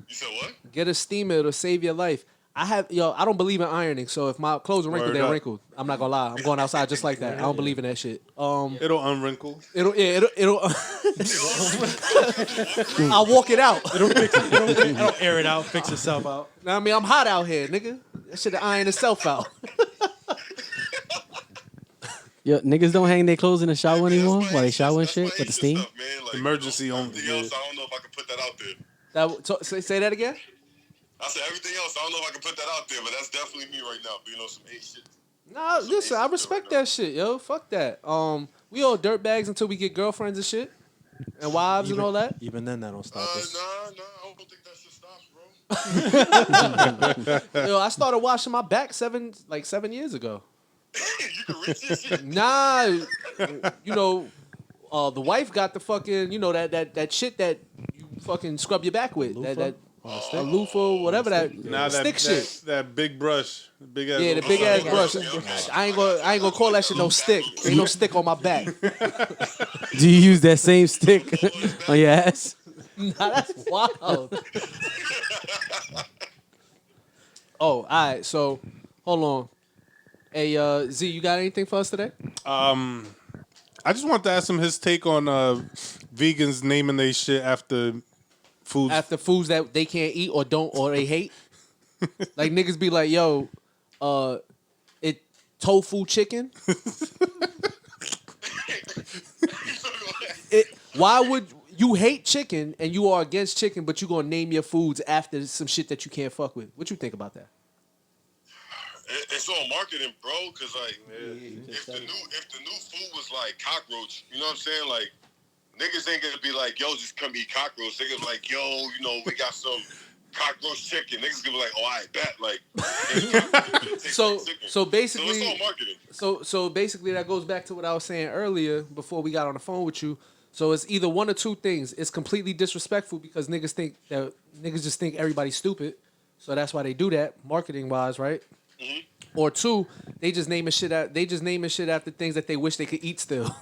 Speaker 7: You said what?
Speaker 1: Get a steamer to save your life. I don't believe in ironing, so if my clothes are wrinkled,
Speaker 3: Word
Speaker 1: they're
Speaker 3: up.
Speaker 1: wrinkled. I'm not gonna lie. I'm going outside just like that. I don't believe in that shit.
Speaker 3: It'll unwrinkle.
Speaker 1: It'll I'll walk it out.
Speaker 5: It'll air it out, fix itself out.
Speaker 1: I mean, I'm hot out here, nigga. That shit iron itself out.
Speaker 4: Yo, niggas don't hang their clothes in the shower
Speaker 7: That's
Speaker 4: anymore
Speaker 7: my
Speaker 4: while they
Speaker 7: ancient-
Speaker 4: shower and
Speaker 7: that's my
Speaker 4: shit with the
Speaker 7: ancient
Speaker 4: steam.
Speaker 7: stuff, man. Like,
Speaker 3: Emergency only,
Speaker 7: everything else, I don't know if I can put that out there.
Speaker 1: Say that again.
Speaker 7: I said everything else, I don't know if I can put that out there, but that's definitely me right now. You know, some hate shit.
Speaker 1: Nah, listen, I respect that shit, yo. Fuck that. We all dirtbags until we get girlfriends and shit, and wives and all that.
Speaker 5: Even then, that don't stop us.
Speaker 7: Nah, I don't think that shit stops, bro.
Speaker 1: Yo, I started washing my back 7 years ago.
Speaker 7: You can reach this shit.
Speaker 1: Nah, you know, the wife got the fucking, you know, that shit that you fucking scrub your back with. That a loofah, whatever that
Speaker 3: Nah,
Speaker 1: stick shit.
Speaker 3: that big brush, big ass.
Speaker 1: Yeah, the big ass brush. I ain't gonna call that shit no stick. Ain't no stick on my back.
Speaker 4: Do you use that same stick on your ass?
Speaker 1: Nah, that's wild. Oh, all right. So, hold on. Hey, Z, you got anything for us today?
Speaker 3: I just want to ask him his take on vegans naming their shit after foods.
Speaker 1: After foods that they can't eat or don't or they hate, like niggas be like, "Yo, it tofu chicken." Why would you hate chicken and you are against chicken, but you gonna name your foods after some shit that you can't fuck with? What you think about that?
Speaker 7: It's all marketing, bro. Cause like, if the new food was like cockroach, you know what I'm saying? Like, niggas ain't gonna be like, yo, just come eat cockroach. They gonna be like, yo, you know, we got some cockroach chicken. Niggas gonna be like, oh, I bet. Like,
Speaker 1: So basically,
Speaker 7: it's all marketing.
Speaker 1: So basically, that goes back to what I was saying earlier before we got on the phone with you. So it's either one or two things. It's completely disrespectful because niggas just think everybody's stupid. So that's why they do that, marketing wise, right? Mm-hmm. Or two, they just naming shit after things that they wish they could eat still.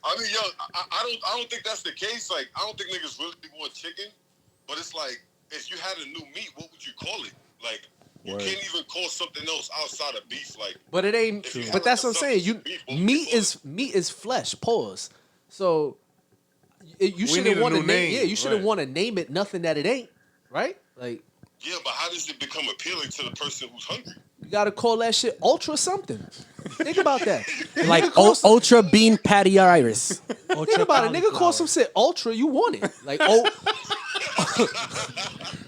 Speaker 7: I don't think that's the case. Like, I don't think niggas really want chicken, but it's like, if you had a new meat, what would you call it? Like, you can't even call something else outside of beef. Like,
Speaker 1: but it ain't. But that's what I'm saying. Meat is flesh. Pause. So you shouldn't want to name. Yeah, you shouldn't want to name it nothing that it ain't. Right? Like.
Speaker 7: Yeah, but how does it become appealing to the person who's hungry?
Speaker 1: You gotta call that shit ultra something. Think about that.
Speaker 4: Like ultra bean patty iris.
Speaker 1: Think about it. Nigga call some shit ultra, you want it. Like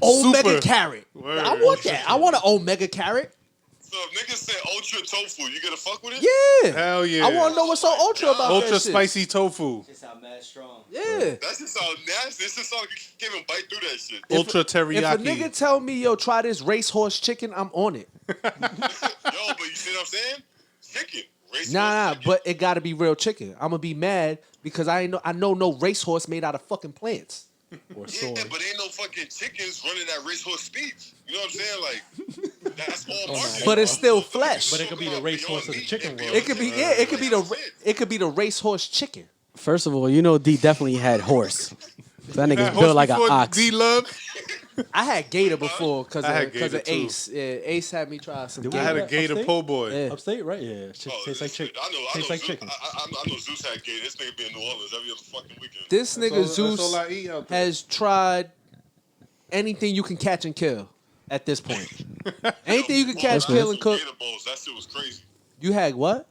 Speaker 1: omega carrot.
Speaker 3: Word.
Speaker 1: I want that. I want an omega carrot.
Speaker 7: So if niggas say ultra tofu, you gonna fuck with it?
Speaker 1: Yeah.
Speaker 3: Hell yeah.
Speaker 1: I want to know what's so ultra about
Speaker 3: ultra
Speaker 1: that shit.
Speaker 3: spicy tofu.
Speaker 6: Just how mad strong.
Speaker 1: Yeah.
Speaker 7: That just sound nasty. It's just sound like you can't even bite through that shit.
Speaker 3: Ultra teriyaki.
Speaker 1: If a nigga tell me, yo, try this racehorse chicken, I'm on it.
Speaker 7: Yo, but you see what I'm saying? Chicken.
Speaker 1: Nah, but it gotta be real chicken. I'm gonna be mad because I know no racehorse made out of fucking plants.
Speaker 5: Or
Speaker 7: Yeah,
Speaker 5: soy.
Speaker 7: but ain't no fucking chickens running that racehorse speed. You know what I'm saying? Like, that's all marketing.
Speaker 1: But it's still flesh.
Speaker 5: But it could be the racehorse of the chicken world.
Speaker 1: It could be the racehorse chicken.
Speaker 4: First of all, you know D definitely had horse. That nigga's built like an ox.
Speaker 3: D-Love.
Speaker 1: I had gator before because
Speaker 3: I had
Speaker 1: of
Speaker 3: gator too.
Speaker 1: Ace. Yeah, Ace had me try some
Speaker 3: I
Speaker 1: gator.
Speaker 3: had a gator
Speaker 5: Upstate?
Speaker 3: po' boy.
Speaker 1: Yeah.
Speaker 5: Upstate, right? Yeah. Tastes like chicken.
Speaker 7: I know
Speaker 5: Tastes like
Speaker 7: Zeus,
Speaker 5: chicken.
Speaker 7: I know Zeus had gator. This nigga be in New Orleans every other fucking weekend.
Speaker 1: This nigga
Speaker 3: That's all
Speaker 1: Zeus
Speaker 3: I eat out there.
Speaker 1: has tried anything you can catch and kill at this point. Anything you can catch, kill, and cook.
Speaker 7: Gator balls. That shit was crazy.
Speaker 1: You had what?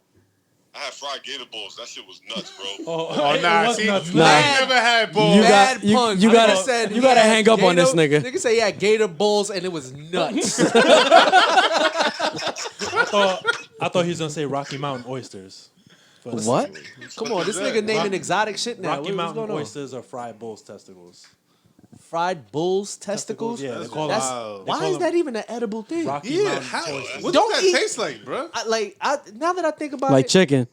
Speaker 7: I had fried gator balls. That shit was nuts, bro.
Speaker 3: Oh, nah.
Speaker 5: was
Speaker 3: See,
Speaker 5: nuts.
Speaker 3: I ain't never had balls.
Speaker 4: You
Speaker 1: Mad
Speaker 4: got- you-
Speaker 1: puns.
Speaker 4: you
Speaker 1: I
Speaker 4: gotta-
Speaker 1: nigga said
Speaker 4: you
Speaker 1: he
Speaker 4: gotta
Speaker 1: had
Speaker 4: hang up on this nigga.
Speaker 1: Nigga say he had gator balls and it was nuts.
Speaker 5: I thought he was gonna say Rocky Mountain oysters. But
Speaker 4: What?
Speaker 1: Come on, this nigga naming exotic shit now.
Speaker 5: Rocky
Speaker 1: What's
Speaker 5: Mountain
Speaker 1: going on?
Speaker 5: oysters are fried bull's testicles.
Speaker 1: Fried bull's testicles?
Speaker 5: Yeah, they call
Speaker 1: That's,
Speaker 5: them.
Speaker 1: why is that even an edible thing?
Speaker 5: Rocky
Speaker 3: Yeah,
Speaker 5: Mountain
Speaker 3: how?
Speaker 5: oysters.
Speaker 3: What
Speaker 1: Don't
Speaker 3: does that
Speaker 1: eat-
Speaker 3: taste like, bro?
Speaker 1: Now that I think about
Speaker 4: Like
Speaker 1: it,
Speaker 4: chicken.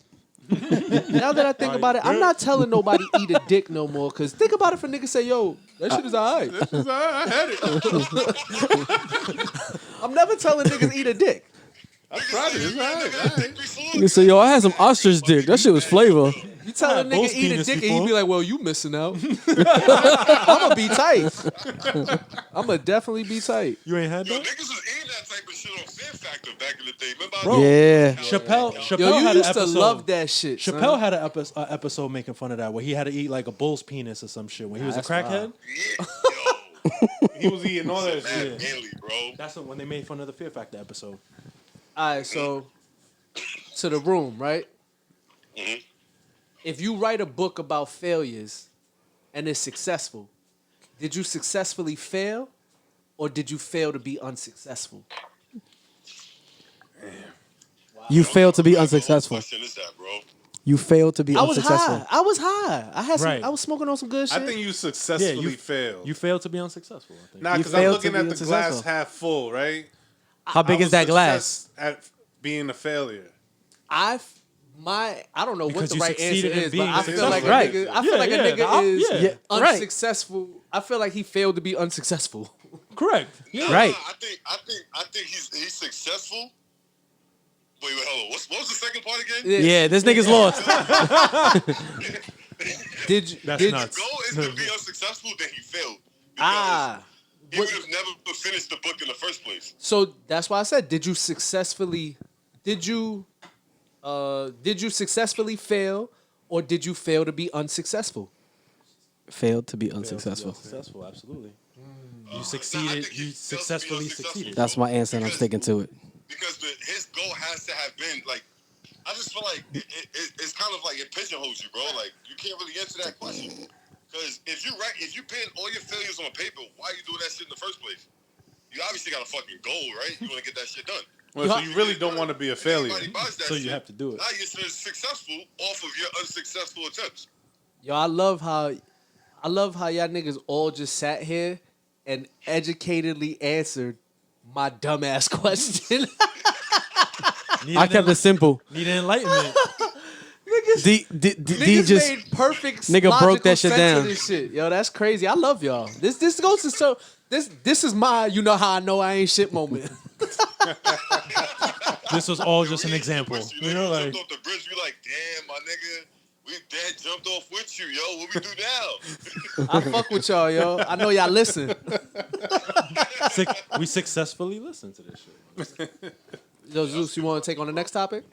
Speaker 1: now that I think about it, I'm not telling nobody eat a dick no more. Cause think about it, if a nigga say, "Yo, that shit is alright."
Speaker 3: I had it.
Speaker 1: I'm never telling niggas eat a dick.
Speaker 3: I tried it. It's all right.
Speaker 4: You say, yo, I had some ostrich dick. That shit was flavor.
Speaker 1: You tell a
Speaker 5: had
Speaker 1: nigga
Speaker 5: bull's
Speaker 1: eat a
Speaker 5: penis
Speaker 1: dick and he
Speaker 5: before.
Speaker 1: be like, "Well, you missing out." I'ma be tight. I'ma definitely be tight.
Speaker 5: You ain't had
Speaker 7: Yo,
Speaker 5: that?
Speaker 7: niggas was eating that type of shit on Fear Factor back in the day. Remember?
Speaker 5: Bro.
Speaker 4: Yeah.
Speaker 5: Chappelle
Speaker 1: Yo, you
Speaker 5: had
Speaker 1: used
Speaker 5: an
Speaker 1: to
Speaker 5: episode.
Speaker 1: love that shit.
Speaker 5: Chappelle
Speaker 1: son.
Speaker 5: had an episode making fun of that where he had to eat like a bull's penis or some shit when he was a
Speaker 1: That's
Speaker 5: crackhead.
Speaker 1: wild.
Speaker 7: Yeah, yo.
Speaker 3: He was eating all that
Speaker 7: Mad
Speaker 3: shit.
Speaker 7: manly, bro.
Speaker 5: That's when they made fun of the Fear Factor episode.
Speaker 1: All right, so to the room, right?
Speaker 7: Mhm.
Speaker 1: If you write a book about failures and it's successful, did you successfully fail or did you fail to be unsuccessful?
Speaker 4: You failed to be
Speaker 7: What the
Speaker 4: unsuccessful.
Speaker 7: question is that, bro?
Speaker 4: You failed to be
Speaker 1: I was
Speaker 4: unsuccessful.
Speaker 1: high. I was high. I had some.
Speaker 5: Right.
Speaker 1: I was smoking on some good shit.
Speaker 3: I think you successfully
Speaker 5: you-
Speaker 3: failed.
Speaker 5: You failed to be unsuccessful, I think.
Speaker 3: Nah,
Speaker 4: You
Speaker 3: because I'm
Speaker 4: failed
Speaker 3: looking
Speaker 4: to
Speaker 3: at
Speaker 4: be
Speaker 3: the glass
Speaker 4: unsuccessful.
Speaker 3: half full, right?
Speaker 4: How big
Speaker 3: I
Speaker 4: is
Speaker 3: was
Speaker 4: that glass?
Speaker 3: success at being a failure.
Speaker 1: I don't know what
Speaker 5: Because
Speaker 1: the
Speaker 5: you
Speaker 1: right answer
Speaker 5: succeeded in
Speaker 1: is, but
Speaker 5: being
Speaker 1: I feel like
Speaker 3: successful.
Speaker 1: a nigga. I feel like a nigga is
Speaker 5: yeah,
Speaker 4: right.
Speaker 1: unsuccessful. I feel like he failed to be unsuccessful.
Speaker 5: Correct. Yeah.
Speaker 4: Right.
Speaker 7: I think he's successful. Wait, hold on. What was the second part again?
Speaker 4: Yeah, this nigga's lost.
Speaker 1: Did you?
Speaker 5: That's
Speaker 1: did,
Speaker 5: nuts.
Speaker 7: The goal is to be unsuccessful, then he failed. Because He would have never finished the book in the first place.
Speaker 1: So that's why I said, did you successfully fail, or did you fail to be unsuccessful?
Speaker 4: Failed to be unsuccessful.
Speaker 5: Successful, absolutely. You
Speaker 7: I
Speaker 5: succeeded.
Speaker 7: think
Speaker 5: You
Speaker 7: he failed to be
Speaker 5: successfully
Speaker 7: unsuccessful,
Speaker 5: succeeded.
Speaker 4: That's my answer, and I'm sticking to it.
Speaker 7: Because his goal has to have been like, I just feel like it's kind of like it pigeonholes you, bro. Like you can't really answer that question. Because if you pin all your failures on paper, why are you doing that shit in the first place? You obviously got a fucking goal, right? You want to get that shit done.
Speaker 3: Well, so you really don't want to be a failure.
Speaker 5: So you have to do it.
Speaker 7: Now you're successful off of your unsuccessful attempts.
Speaker 1: Yo, I love how y'all niggas all just sat here and educatedly answered my dumbass question.
Speaker 4: I kept it simple.
Speaker 5: Need enlightenment.
Speaker 4: D
Speaker 1: Niggas
Speaker 4: just
Speaker 1: made perfect
Speaker 4: nigga broke
Speaker 1: logical
Speaker 4: that shit
Speaker 1: sense
Speaker 4: down.
Speaker 1: of this shit. Yo, that's crazy. I love y'all. This goes to show this is my you know how I know I ain't shit moment.
Speaker 5: This was all just an example.
Speaker 7: You know, like jumped off the bridge, we like, damn, my nigga, we dead jumped off with you, yo. What we do now?
Speaker 1: I fuck with y'all, yo. I know y'all listen.
Speaker 5: We successfully listened to this shit.
Speaker 1: Yo, Zeus, you want to take on the next topic?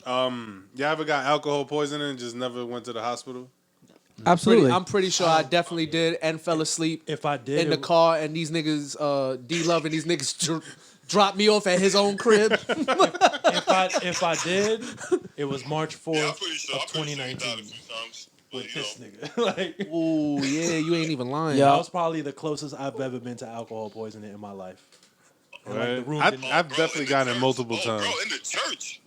Speaker 3: You ever got alcohol poisoning and just never went to the hospital?
Speaker 4: Absolutely.
Speaker 1: I'm pretty sure I definitely did and fell asleep
Speaker 5: If I did,
Speaker 1: in the car, and these niggas, D-Love and these niggas dropped me off at his own crib.
Speaker 5: if I did, it was March 4th
Speaker 7: Yeah, I'm pretty sure.
Speaker 5: of
Speaker 7: I'm pretty sure he
Speaker 5: 2019
Speaker 7: died a few times. But,
Speaker 5: with
Speaker 7: you
Speaker 5: this
Speaker 7: know,
Speaker 5: nigga. Like,
Speaker 1: Ooh, yeah, you ain't even lying.
Speaker 4: Yeah.
Speaker 5: that was probably the closest I've ever been to alcohol poisoning in my life. And, like, the room didn't-
Speaker 3: I've
Speaker 7: bro,
Speaker 3: definitely
Speaker 7: in the
Speaker 3: gotten it
Speaker 7: church.
Speaker 3: multiple
Speaker 7: Bro,
Speaker 3: times.
Speaker 7: in the church.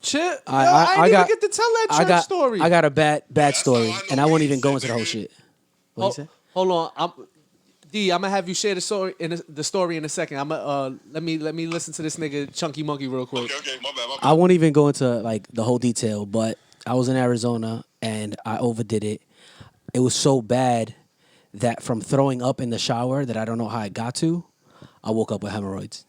Speaker 1: Shit.
Speaker 4: I
Speaker 1: I didn't
Speaker 4: got-
Speaker 1: even get to tell that church story.
Speaker 4: I got a bad
Speaker 7: That's
Speaker 4: story,
Speaker 7: how I know
Speaker 4: and I won't
Speaker 7: we
Speaker 4: even go
Speaker 7: shit,
Speaker 4: into the whole
Speaker 7: nigga.
Speaker 4: shit. What you say?
Speaker 1: Hold on, I'm gonna have you share the story in a second. I'm let me listen to this nigga Chunky Monkey real quick.
Speaker 7: Okay, my bad.
Speaker 4: I won't even go into like the whole detail, but I was in Arizona and I overdid it. It was so bad that from throwing up in the shower that I don't know how I got to, I woke up with hemorrhoids.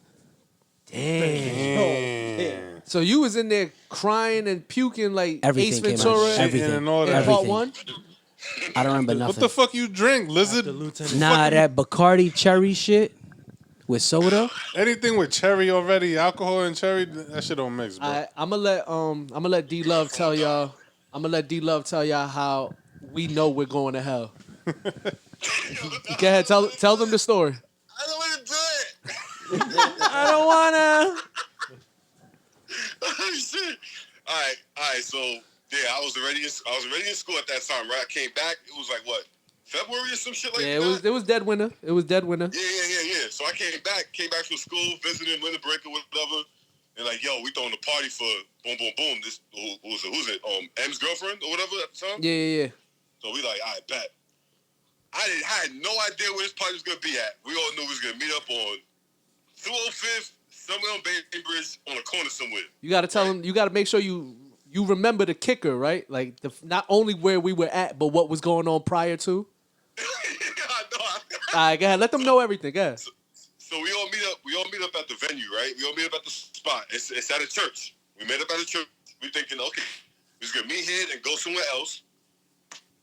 Speaker 1: So you was in there crying and puking like
Speaker 4: Everything
Speaker 1: Ace
Speaker 4: came out.
Speaker 1: Ventura
Speaker 4: Everything.
Speaker 3: and all
Speaker 1: in
Speaker 3: that.
Speaker 1: part
Speaker 4: Everything.
Speaker 1: one.
Speaker 4: I don't remember
Speaker 3: What
Speaker 4: nothing.
Speaker 3: the fuck you drink, lizard?
Speaker 5: The lieutenant.
Speaker 4: Nah, that Bacardi cherry shit with soda.
Speaker 3: Anything with cherry already, alcohol and cherry, that shit don't mix, bro.
Speaker 1: I'm gonna let D Love tell y'all. I'm gonna let D Love tell y'all how we know we're going to hell. Go ahead, tell them the story.
Speaker 7: I don't want to do it.
Speaker 1: I don't wanna.
Speaker 7: Oh, shit. All right. So yeah, I was already in school at that time, right? I came back. It was like what, February or some shit like
Speaker 1: Yeah,
Speaker 7: that.
Speaker 1: it was dead winter. It was dead winter.
Speaker 7: Yeah. So I came back from school, visiting winter break or whatever, and like, yo, we throwing a party for boom, boom, boom. This who's it? M's girlfriend or whatever at the time.
Speaker 1: Yeah.
Speaker 7: So we like, I bet. I had no idea where this party was gonna be at. We all knew we was gonna meet up on 205th, somewhere on Bainbridge, on a corner somewhere.
Speaker 1: You gotta tell them. You gotta make sure you remember the kicker, right? Like not only where we were at, but what was going on prior to.
Speaker 7: I know.
Speaker 1: All right, go ahead. Let them know everything. Go ahead.
Speaker 7: So we all meet up at the venue, right? We all meet up at the spot. It's at a church. We met up at a church. We thinking, okay, we're just gonna meet here and go somewhere else.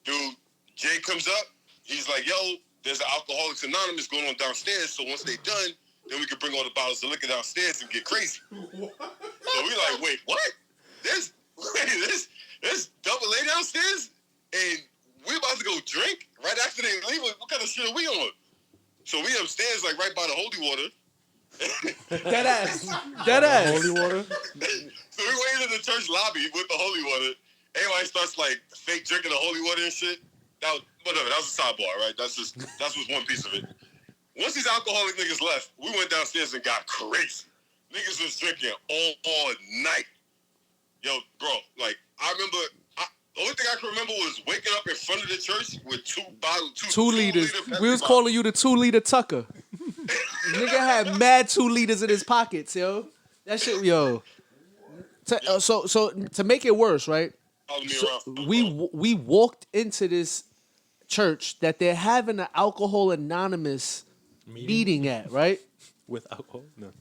Speaker 7: Dude, Jay comes up. He's like, yo, there's an Alcoholics Anonymous going on downstairs. So once they done, then we can bring all the bottles of liquor downstairs and get crazy. So we like, wait, what? There's double A downstairs, and we about to go drink right after they leave. What kind of shit are we on? So we upstairs, like right by the holy water.
Speaker 1: Dead ass. Dead ass.
Speaker 5: Holy water.
Speaker 7: So we waited in the church lobby with the holy water. Everybody starts like fake drinking the holy water and shit. That was a sidebar, right? That's just one piece of it. Once these alcoholic niggas left, we went downstairs and got crazy. Niggas was drinking all night. Yo, bro, like I remember. The only thing I can remember was waking up in front of the church with two liters.
Speaker 1: We was calling you the 2-liter Tucker. Nigga had mad 2 liters in his pockets, yo. That shit, yo. So to make it worse, right? We walked into this church that they're having an Alcohol Anonymous meeting at, right?
Speaker 5: With alcohol? No.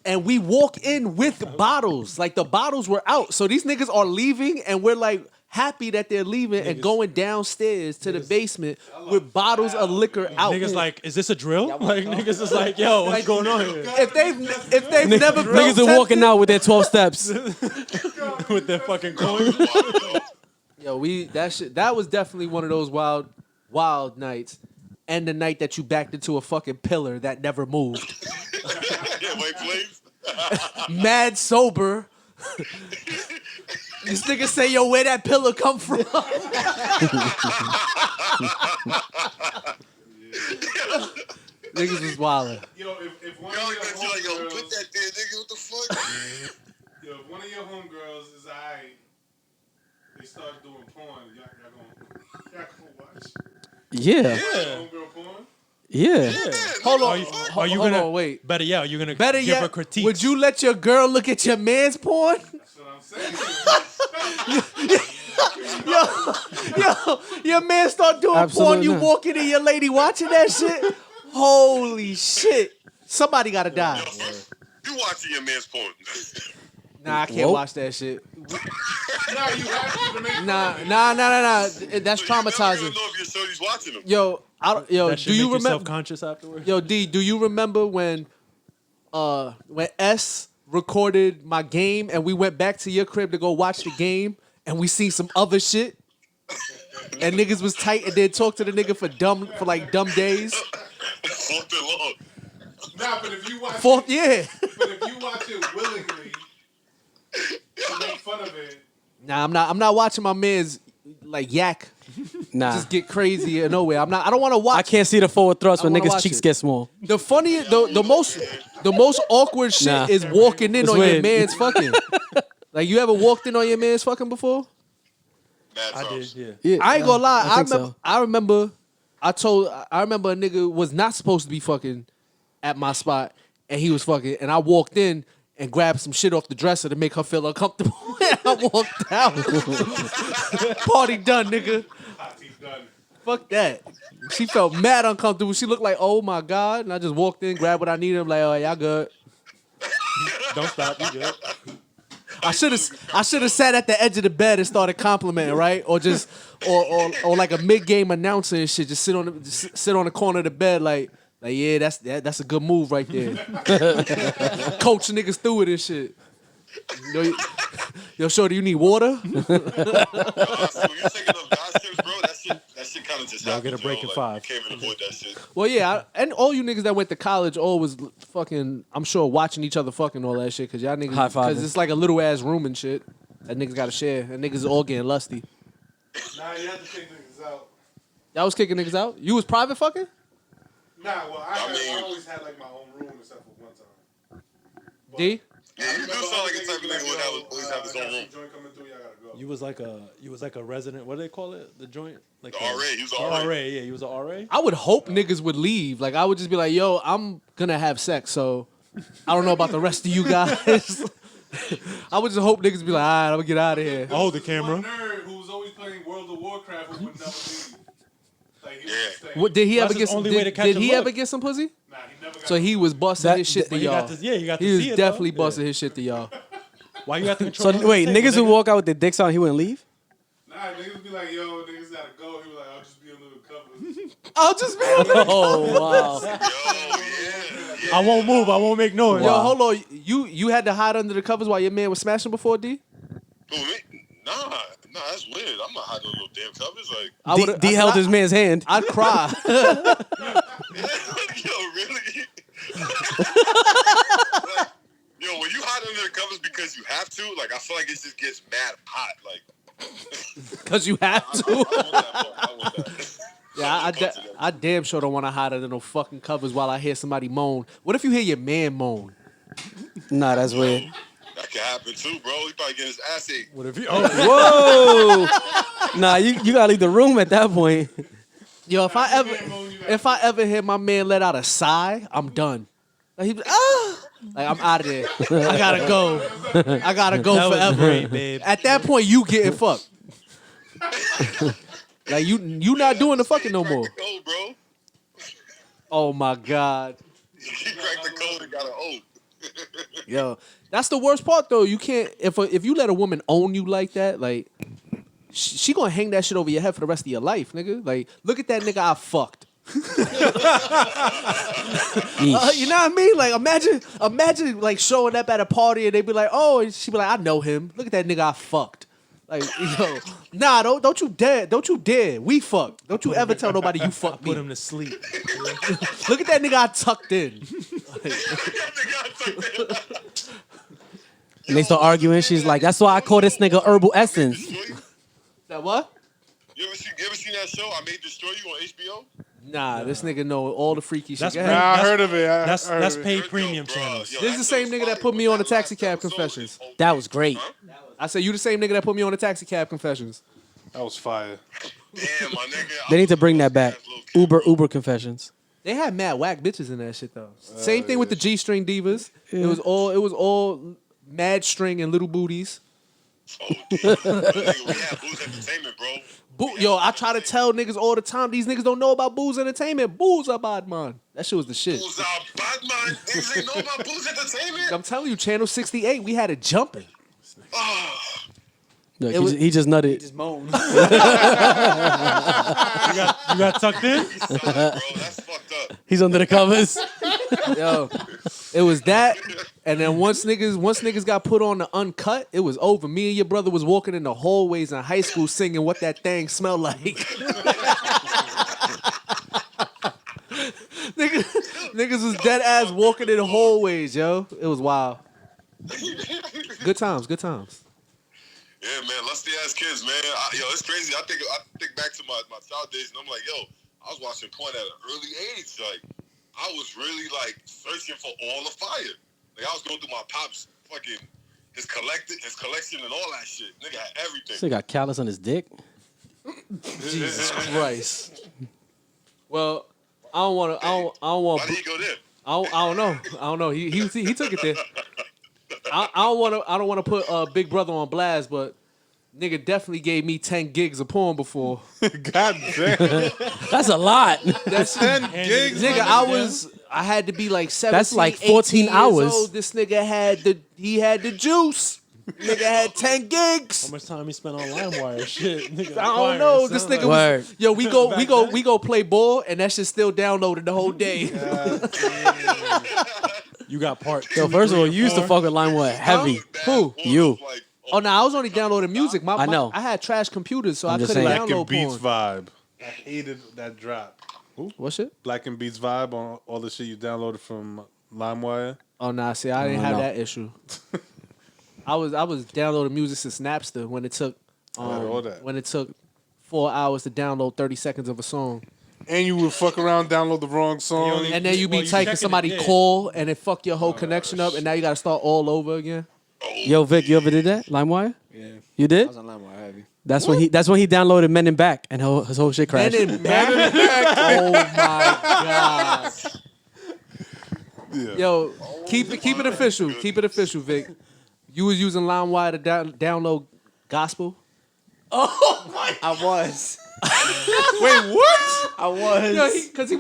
Speaker 1: And we walk in with bottles. Like the bottles were out. So these niggas are leaving and we're like happy that they're leaving and going downstairs to the basement with bottles of liquor out.
Speaker 5: Niggas like, is this a drill? Like niggas is like, yo, what's going on here?
Speaker 1: if they've never felt
Speaker 4: Niggas are walking
Speaker 1: tempted-
Speaker 4: out with their 12 steps.
Speaker 5: With their fucking coin.
Speaker 1: Yo, that was definitely one of those wild nights. And the night that you backed into a fucking pillar that never moved.
Speaker 7: Yeah, White Flames.
Speaker 1: Mad sober. This nigga say, yo, where that pillar come from? Niggas was wildin'.
Speaker 3: Yo, if one
Speaker 7: Y'all
Speaker 3: of your
Speaker 7: got you like, yo,
Speaker 3: homegirls,
Speaker 7: put that there, nigga. What the fuck?
Speaker 3: yo, if one of your homegirls is alright, they start doing porn, y'all gonna watch.
Speaker 4: Yeah.
Speaker 3: Homegirl porn?
Speaker 4: Yeah.
Speaker 1: Hold on.
Speaker 5: Are you
Speaker 1: Hold
Speaker 5: gonna
Speaker 1: on, wait.
Speaker 5: Better yet, you're gonna
Speaker 1: Better
Speaker 5: give
Speaker 1: yet,
Speaker 5: her critique.
Speaker 1: would you let your girl look at your man's porn?
Speaker 3: That's what I'm saying.
Speaker 1: Yo, your man start doing
Speaker 4: Absolutely
Speaker 1: porn, you
Speaker 4: not.
Speaker 1: walking in, your lady watching that shit? Holy shit. Somebody gotta die.
Speaker 7: Yo, first, you watching your man's porn.
Speaker 1: Nah, I can't
Speaker 4: Whoa.
Speaker 1: watch that shit.
Speaker 3: Nah, you have to make
Speaker 1: Nah. That's
Speaker 7: You never
Speaker 1: traumatizing.
Speaker 7: even know if your shorty's watching them.
Speaker 1: Yo,
Speaker 5: that
Speaker 1: do
Speaker 5: should
Speaker 1: you
Speaker 5: make you
Speaker 1: remember?
Speaker 5: self-conscious afterwards?
Speaker 1: Yo, D, do you remember when S recorded my game and we went back to your crib to go watch the game and we seen some other shit? And niggas was tight and then talk to the nigga for dumb days.
Speaker 7: Fuck the law.
Speaker 3: Nah, but if you watch
Speaker 1: Fourth,
Speaker 3: it,
Speaker 1: yeah.
Speaker 3: but if you watch it willingly to make fun of it,
Speaker 1: Nah, I'm not watching my man's like yak
Speaker 4: Nah.
Speaker 1: just get crazy and nowhere. I don't want to watch.
Speaker 4: I can't see the forward thrust
Speaker 1: I
Speaker 4: when
Speaker 1: wanna
Speaker 4: niggas'
Speaker 1: watch
Speaker 4: cheeks
Speaker 1: it.
Speaker 4: get small.
Speaker 1: The funniest, the most awkward shit
Speaker 4: Nah.
Speaker 1: is walking in
Speaker 4: It's
Speaker 1: on your
Speaker 4: weird.
Speaker 1: man's fucking. Like, you ever walked in on your man's fucking before?
Speaker 7: Mad
Speaker 5: I
Speaker 7: times.
Speaker 5: did, yeah.
Speaker 1: I ain't gonna lie.
Speaker 4: think so.
Speaker 1: I remember a nigga was not supposed to be fucking at my spot, and he was fucking, and I walked in and grabbed some shit off the dresser to make her feel uncomfortable. And I walked out. Party done, nigga.
Speaker 3: hot teeth done.
Speaker 1: Fuck that. She felt mad uncomfortable. She looked like, oh my God. And I just walked in, grabbed what I needed. I'm like, oh, y'all good.
Speaker 5: Don't stop, you good.
Speaker 1: I should have sat at the edge of the bed and started complimenting, right? Or just or like a mid-game announcer and shit. Just sit on the corner of the bed like yeah, that's a good move right there. Coach niggas through it and shit. Yo, shorty, you need water?
Speaker 7: When you're taking those guys trips, bro, that shit kind of just
Speaker 5: Y'all
Speaker 7: happens,
Speaker 5: get a break
Speaker 7: yo.
Speaker 5: in
Speaker 7: Like,
Speaker 5: 5.
Speaker 7: You can't even avoid that shit.
Speaker 1: Well, yeah, and all you niggas that went to college always fucking, I'm sure, watching each other fucking all that shit, because y'all niggas,
Speaker 4: High-fiving.
Speaker 1: because it's like a little ass room and shit that niggas gotta share, and niggas all getting lusty.
Speaker 3: Nah, you have to take niggas out.
Speaker 1: Y'all was kicking niggas out? You was private fucking?
Speaker 3: Nah, well, I
Speaker 7: mean-
Speaker 3: always had like my own room except for one time.
Speaker 1: D?
Speaker 7: Yeah, you do sound like a type of nigga who would always have his own room.
Speaker 3: Joint coming through, y'all gotta go.
Speaker 5: You was like a resident. What do they call it? The joint? Like
Speaker 7: The RA, he was an RA.
Speaker 5: RA, yeah, he was an RA.
Speaker 1: I would hope niggas would leave. Like, I would just be like, yo, I'm gonna have sex, so I don't know about the rest of you guys. I would just hope niggas be like, all right, I'm gonna get out of here.
Speaker 5: I'll hold the
Speaker 3: This one
Speaker 5: camera.
Speaker 3: nerd who was always playing World of Warcraft who would never leave. Like, he was
Speaker 7: Yeah.
Speaker 3: staying.
Speaker 1: What, did he
Speaker 5: That's
Speaker 1: ever
Speaker 5: his
Speaker 1: get some?
Speaker 5: only way to catch
Speaker 1: Did
Speaker 5: a
Speaker 1: he
Speaker 5: look.
Speaker 1: ever get some pussy?
Speaker 3: Nah, he never got
Speaker 1: So he was busting
Speaker 4: That-
Speaker 1: his shit to
Speaker 5: Well, you
Speaker 1: y'all.
Speaker 5: got to, yeah, you got to
Speaker 1: He was
Speaker 5: see it.
Speaker 1: definitely
Speaker 5: though.
Speaker 1: busting his shit to y'all.
Speaker 5: Why you got to
Speaker 4: So
Speaker 5: control?
Speaker 4: wait, niggas would walk out with their dicks out and he wouldn't leave?
Speaker 3: Nah, niggas be like, yo, niggas gotta go. He was like, I'll just be under the covers.
Speaker 1: I'll just be on the
Speaker 4: Oh wow.
Speaker 7: Yo, yeah.
Speaker 5: I won't move. I won't make noise.
Speaker 1: Yo, hold on. You had to hide under the covers while your man was smashing before, D?
Speaker 7: Who, me? Nah, that's weird. I'm not hiding no damn covers. Like,
Speaker 1: I would've-
Speaker 4: D held his man's hand.
Speaker 1: I'd cry.
Speaker 7: yo, really? Like, yo, when you hide under the covers because you have to, like, I feel like it just gets mad hot. Like,
Speaker 1: Because you have
Speaker 7: I
Speaker 1: to.
Speaker 7: want that part. I want that.
Speaker 1: Yeah, I damn sure don't want to hide under no fucking covers while I hear somebody moan. What if you hear your man moan?
Speaker 4: Nah, that's weird.
Speaker 7: That can happen too, bro. He probably getting his ass ate.
Speaker 5: What if you? Oh,
Speaker 4: Whoa. Nah, you gotta leave the room at that point.
Speaker 1: Yo, if I ever hear my man let out a sigh, I'm done. Like, he be, like, I'm out of there. I gotta go. I gotta go
Speaker 5: that was
Speaker 1: forever.
Speaker 5: great, babe.
Speaker 1: At that point, you getting fucked. Like, you not doing the fucking no more.
Speaker 7: Cracked the code, bro.
Speaker 1: Oh my God.
Speaker 7: He cracked the code and got an O.
Speaker 1: Yo, that's the worst part though. You can't if you let a woman own you like that, like she gonna hang that shit over your head for the rest of your life, nigga. Like, look at that nigga I fucked. You know what I mean? Like, imagine like showing up at a party and they be like, oh, and she be like, I know him. Look at that nigga I fucked. Like, yo, nah, don't you dare. We fucked. Don't you ever tell nobody you fucked me.
Speaker 5: Put him to sleep.
Speaker 1: Look at that nigga I tucked in.
Speaker 4: And they start arguing. She's like, that's why I call this nigga Herbal Essence.
Speaker 1: That what?
Speaker 7: You ever seen that show? I May Destroy You on HBO?
Speaker 1: Nah, this nigga know all the freaky shit.
Speaker 5: That's
Speaker 1: Go
Speaker 5: pretty-
Speaker 1: ahead.
Speaker 3: Nah, I heard of it.
Speaker 5: That's
Speaker 3: paid.
Speaker 5: paid
Speaker 7: Yo,
Speaker 5: premium
Speaker 7: bro,
Speaker 5: channels.
Speaker 7: yo,
Speaker 1: This is the same nigga that put me on the Taxi Cab Confessions.
Speaker 4: That was great.
Speaker 1: I said, you the same nigga that put me on the Taxi Cab Confessions.
Speaker 3: That was fire.
Speaker 7: Damn, my nigga.
Speaker 4: They need to bring that back. Uber Confessions.
Speaker 1: They had mad whack bitches in that shit though. Same thing with the G-string divas. It was all mad string and little booties.
Speaker 7: Oh, damn. Nigga, we had Booze Entertainment, bro.
Speaker 1: Yo, I try to tell niggas all the time, these niggas don't know about Booze Entertainment. Booze are bad man. That shit was the shit.
Speaker 7: Booze are bad, man. Niggas ain't know about Booze Entertainment.
Speaker 1: I'm telling you, Channel 68, we had it jumping.
Speaker 4: Look,
Speaker 1: It was-
Speaker 4: he just nutted.
Speaker 6: Just moan.
Speaker 5: You got tucked in?
Speaker 7: Bro, that's fucked up.
Speaker 4: He's under the covers.
Speaker 1: Yo, it was that, and then once niggas got put on the uncut, it was over. Me and your brother was walking in the hallways in high school singing "What That Thing Smell Like." niggas was dead ass walking in the hallways, yo. It was wild. Good times.
Speaker 7: Yeah, man, lusty ass kids, man. Yo, it's crazy. I think back to my child days, and I'm like, yo, I was watching porn at an early age. Like, I was really like searching for all the fire. Like, I was going through my pops fucking his collection and all that shit. Nigga had everything.
Speaker 4: This nigga got callus on his dick.
Speaker 1: Jesus Christ. Well, I don't want
Speaker 7: Why
Speaker 1: to.
Speaker 7: did he go there?
Speaker 1: I don't know. He took it there. I don't want to put Big Brother on blast, but nigga definitely gave me 10 gigs of porn before.
Speaker 3: God damn.
Speaker 4: That's a lot.
Speaker 1: That's
Speaker 3: 10 gigs.
Speaker 1: nigga. I had to be like 17.
Speaker 4: That's like 14
Speaker 1: 18 years
Speaker 4: hours.
Speaker 1: old. This nigga had the juice. Nigga had 10 gigs.
Speaker 5: How much time he spent on LimeWire? Shit, nigga,
Speaker 1: I don't know. This nigga
Speaker 4: Word.
Speaker 1: was, yo, we go play ball, and that shit still downloaded the whole day.
Speaker 5: You got part two.
Speaker 4: Yo, first of all,
Speaker 5: three,
Speaker 4: you used to
Speaker 5: four.
Speaker 4: fuck with LimeWire heavy.
Speaker 1: Who?
Speaker 4: You.
Speaker 7: Like,
Speaker 1: Oh no, I was only downloading music.
Speaker 4: I know.
Speaker 1: I had trash computers, so
Speaker 4: I'm
Speaker 1: I
Speaker 4: just
Speaker 1: couldn't
Speaker 4: saying.
Speaker 3: Black and
Speaker 1: download
Speaker 3: Beats
Speaker 1: porn.
Speaker 3: vibe. I hated that drop.
Speaker 1: What shit?
Speaker 3: Black and Beats vibe on all the shit you downloaded from LimeWire.
Speaker 1: Oh nah, see, I didn't have
Speaker 4: no.
Speaker 1: that issue. I was downloading music since Napster when it took
Speaker 3: had all that.
Speaker 1: when it took 4 hours to download 30 seconds of a song,
Speaker 3: And you would fuck around, download the wrong song.
Speaker 1: and then you be
Speaker 5: Well, you
Speaker 1: typing
Speaker 5: checking
Speaker 1: somebody
Speaker 5: it, yeah.
Speaker 1: call, and it fuck your whole connection up, and now you got to start all over again.
Speaker 4: Yo, Vic, you ever did that? LimeWire?
Speaker 6: Yeah.
Speaker 4: You
Speaker 6: I
Speaker 4: did?
Speaker 6: was on LimeWire heavy.
Speaker 4: That's when he downloaded Men in Back and his whole shit crashed.
Speaker 1: Men in Back. Oh my god.
Speaker 3: Yeah.
Speaker 1: Yo, keep it official. Keep it official, Vic. You was using LimeWire to download gospel.
Speaker 6: I was.
Speaker 3: Wait, what?
Speaker 6: I was.
Speaker 1: Yo, because he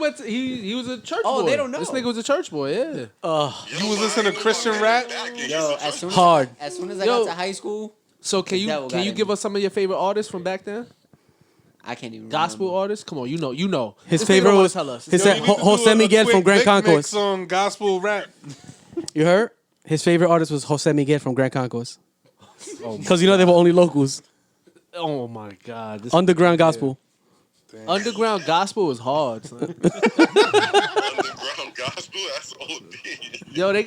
Speaker 1: was a church boy.
Speaker 6: Oh, they don't know.
Speaker 1: This nigga was a church boy. Yeah.
Speaker 3: You was listening to Christian rap?
Speaker 6: Yo, as soon
Speaker 4: Hard.
Speaker 6: as I
Speaker 1: Yo.
Speaker 6: got to high school,
Speaker 1: So can
Speaker 6: The devil
Speaker 1: you
Speaker 6: got in
Speaker 1: give
Speaker 6: me.
Speaker 1: us some of your favorite artists from back then?
Speaker 6: I can't even
Speaker 1: Gospel
Speaker 6: remember.
Speaker 1: artists? Come on, you know.
Speaker 4: His
Speaker 1: This nigga
Speaker 4: favorite
Speaker 1: don't wanna
Speaker 4: was
Speaker 1: tell us.
Speaker 4: his
Speaker 3: Yo, you need to do
Speaker 4: Jose
Speaker 3: a
Speaker 4: Miguel
Speaker 3: quick
Speaker 4: from Grand
Speaker 3: Vic
Speaker 4: Concourse.
Speaker 3: mix on gospel rap.
Speaker 4: You heard? His favorite artist was Jose Miguel from Grand Concourse. Because you know they were only locals.
Speaker 1: Oh my god. This
Speaker 4: Underground gospel.
Speaker 1: underground gospel is hard, son.
Speaker 7: underground gospel, that's OD.
Speaker 1: Yo, they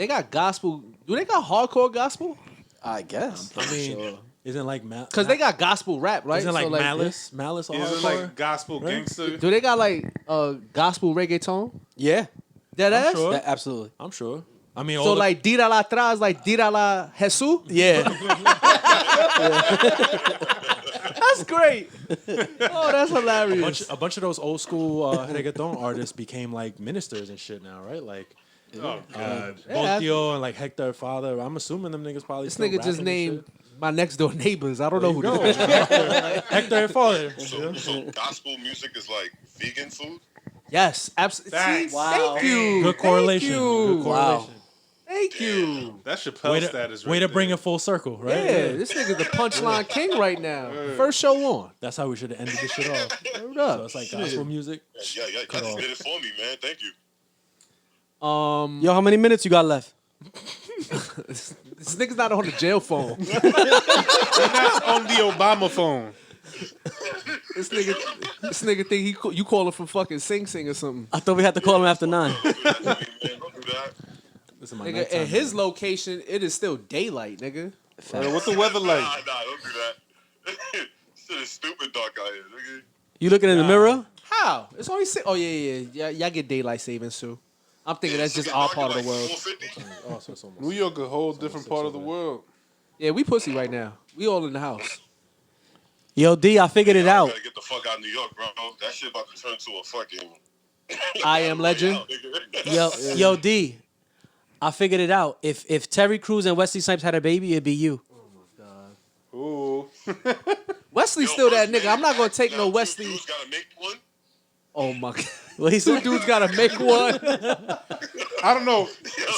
Speaker 1: got gospel. Do they got hardcore gospel?
Speaker 6: I guess.
Speaker 5: I mean, isn't like
Speaker 1: Because they got gospel rap, right?
Speaker 5: isn't like
Speaker 1: So,
Speaker 5: Malice or
Speaker 3: Is it
Speaker 5: hardcore?
Speaker 3: like gospel gangster?
Speaker 1: Do they got like gospel reggaeton?
Speaker 4: Yeah.
Speaker 1: That ass?
Speaker 5: sure.
Speaker 4: That- absolutely.
Speaker 5: I'm sure. I mean, all
Speaker 1: So
Speaker 5: the,
Speaker 1: like Dira la atrás, like Dira la Jesus?
Speaker 4: Yeah.
Speaker 1: That's great. Oh, that's hilarious.
Speaker 5: a bunch of those old school reggaeton artists became like ministers and shit now, right? Like
Speaker 3: Oh, God.
Speaker 5: Bontio and like Hector Father. I'm assuming them niggas probably.
Speaker 1: This
Speaker 5: still
Speaker 1: nigga just
Speaker 5: rapping and
Speaker 1: named
Speaker 5: shit.
Speaker 1: my next door neighbors. I don't know who
Speaker 5: Go.
Speaker 1: this is.
Speaker 5: Hector and Father.
Speaker 7: So gospel music is like vegan food?
Speaker 1: Yes, absolutely.
Speaker 3: Thanks.
Speaker 6: Wow.
Speaker 1: Thank you.
Speaker 5: Good correlation.
Speaker 1: Thank you.
Speaker 5: Good correlation.
Speaker 1: Thank you.
Speaker 3: That Chappelle status right
Speaker 5: way to
Speaker 3: there.
Speaker 5: bring it full circle, right?
Speaker 1: Yeah, this nigga's the punchline king right now. First show on.
Speaker 5: That's how we should have ended this shit off.
Speaker 1: Word
Speaker 5: So
Speaker 1: up.
Speaker 5: it's like gospel music.
Speaker 7: Yeah, you just did it for me, man. Thank you.
Speaker 4: Yo, how many minutes you got left?
Speaker 1: This nigga's not on the jail phone.
Speaker 3: on the Obama phone.
Speaker 1: This nigga think you calling from fucking Sing Sing or something.
Speaker 4: I thought we had to call him after 9.
Speaker 7: Man, don't do that.
Speaker 5: This is my
Speaker 1: Nigga,
Speaker 5: nighttime
Speaker 1: at his
Speaker 5: music.
Speaker 1: location, it is still daylight, nigga.
Speaker 3: What's the weather like?
Speaker 7: Nah, don't do that. Shit is stupid dark out here, nigga.
Speaker 4: You looking in the mirror?
Speaker 1: How? It's only six. Oh yeah. Y'all get daylight savings too. I'm thinking that's just our part of the world.
Speaker 7: 450.
Speaker 5: Oh, so it's almost.
Speaker 3: New York, a whole different part of the world.
Speaker 1: Yeah, we pussy right now. We all in the house.
Speaker 4: Yo, D, I figured it out.
Speaker 7: Gotta get the fuck out of New York, bro. That shit about to turn to a fucking.
Speaker 1: I am legend.
Speaker 4: Yo, D, I figured it out. If Terry Crews and Wesley Snipes had a baby, it'd be you.
Speaker 3: Ooh.
Speaker 1: Wesley's still that nigga. I'm not gonna take no Wesley.
Speaker 7: Dudes gotta make one.
Speaker 1: Oh my god.
Speaker 4: What he
Speaker 1: Two
Speaker 4: said?
Speaker 1: dudes gotta make one.
Speaker 3: I don't know.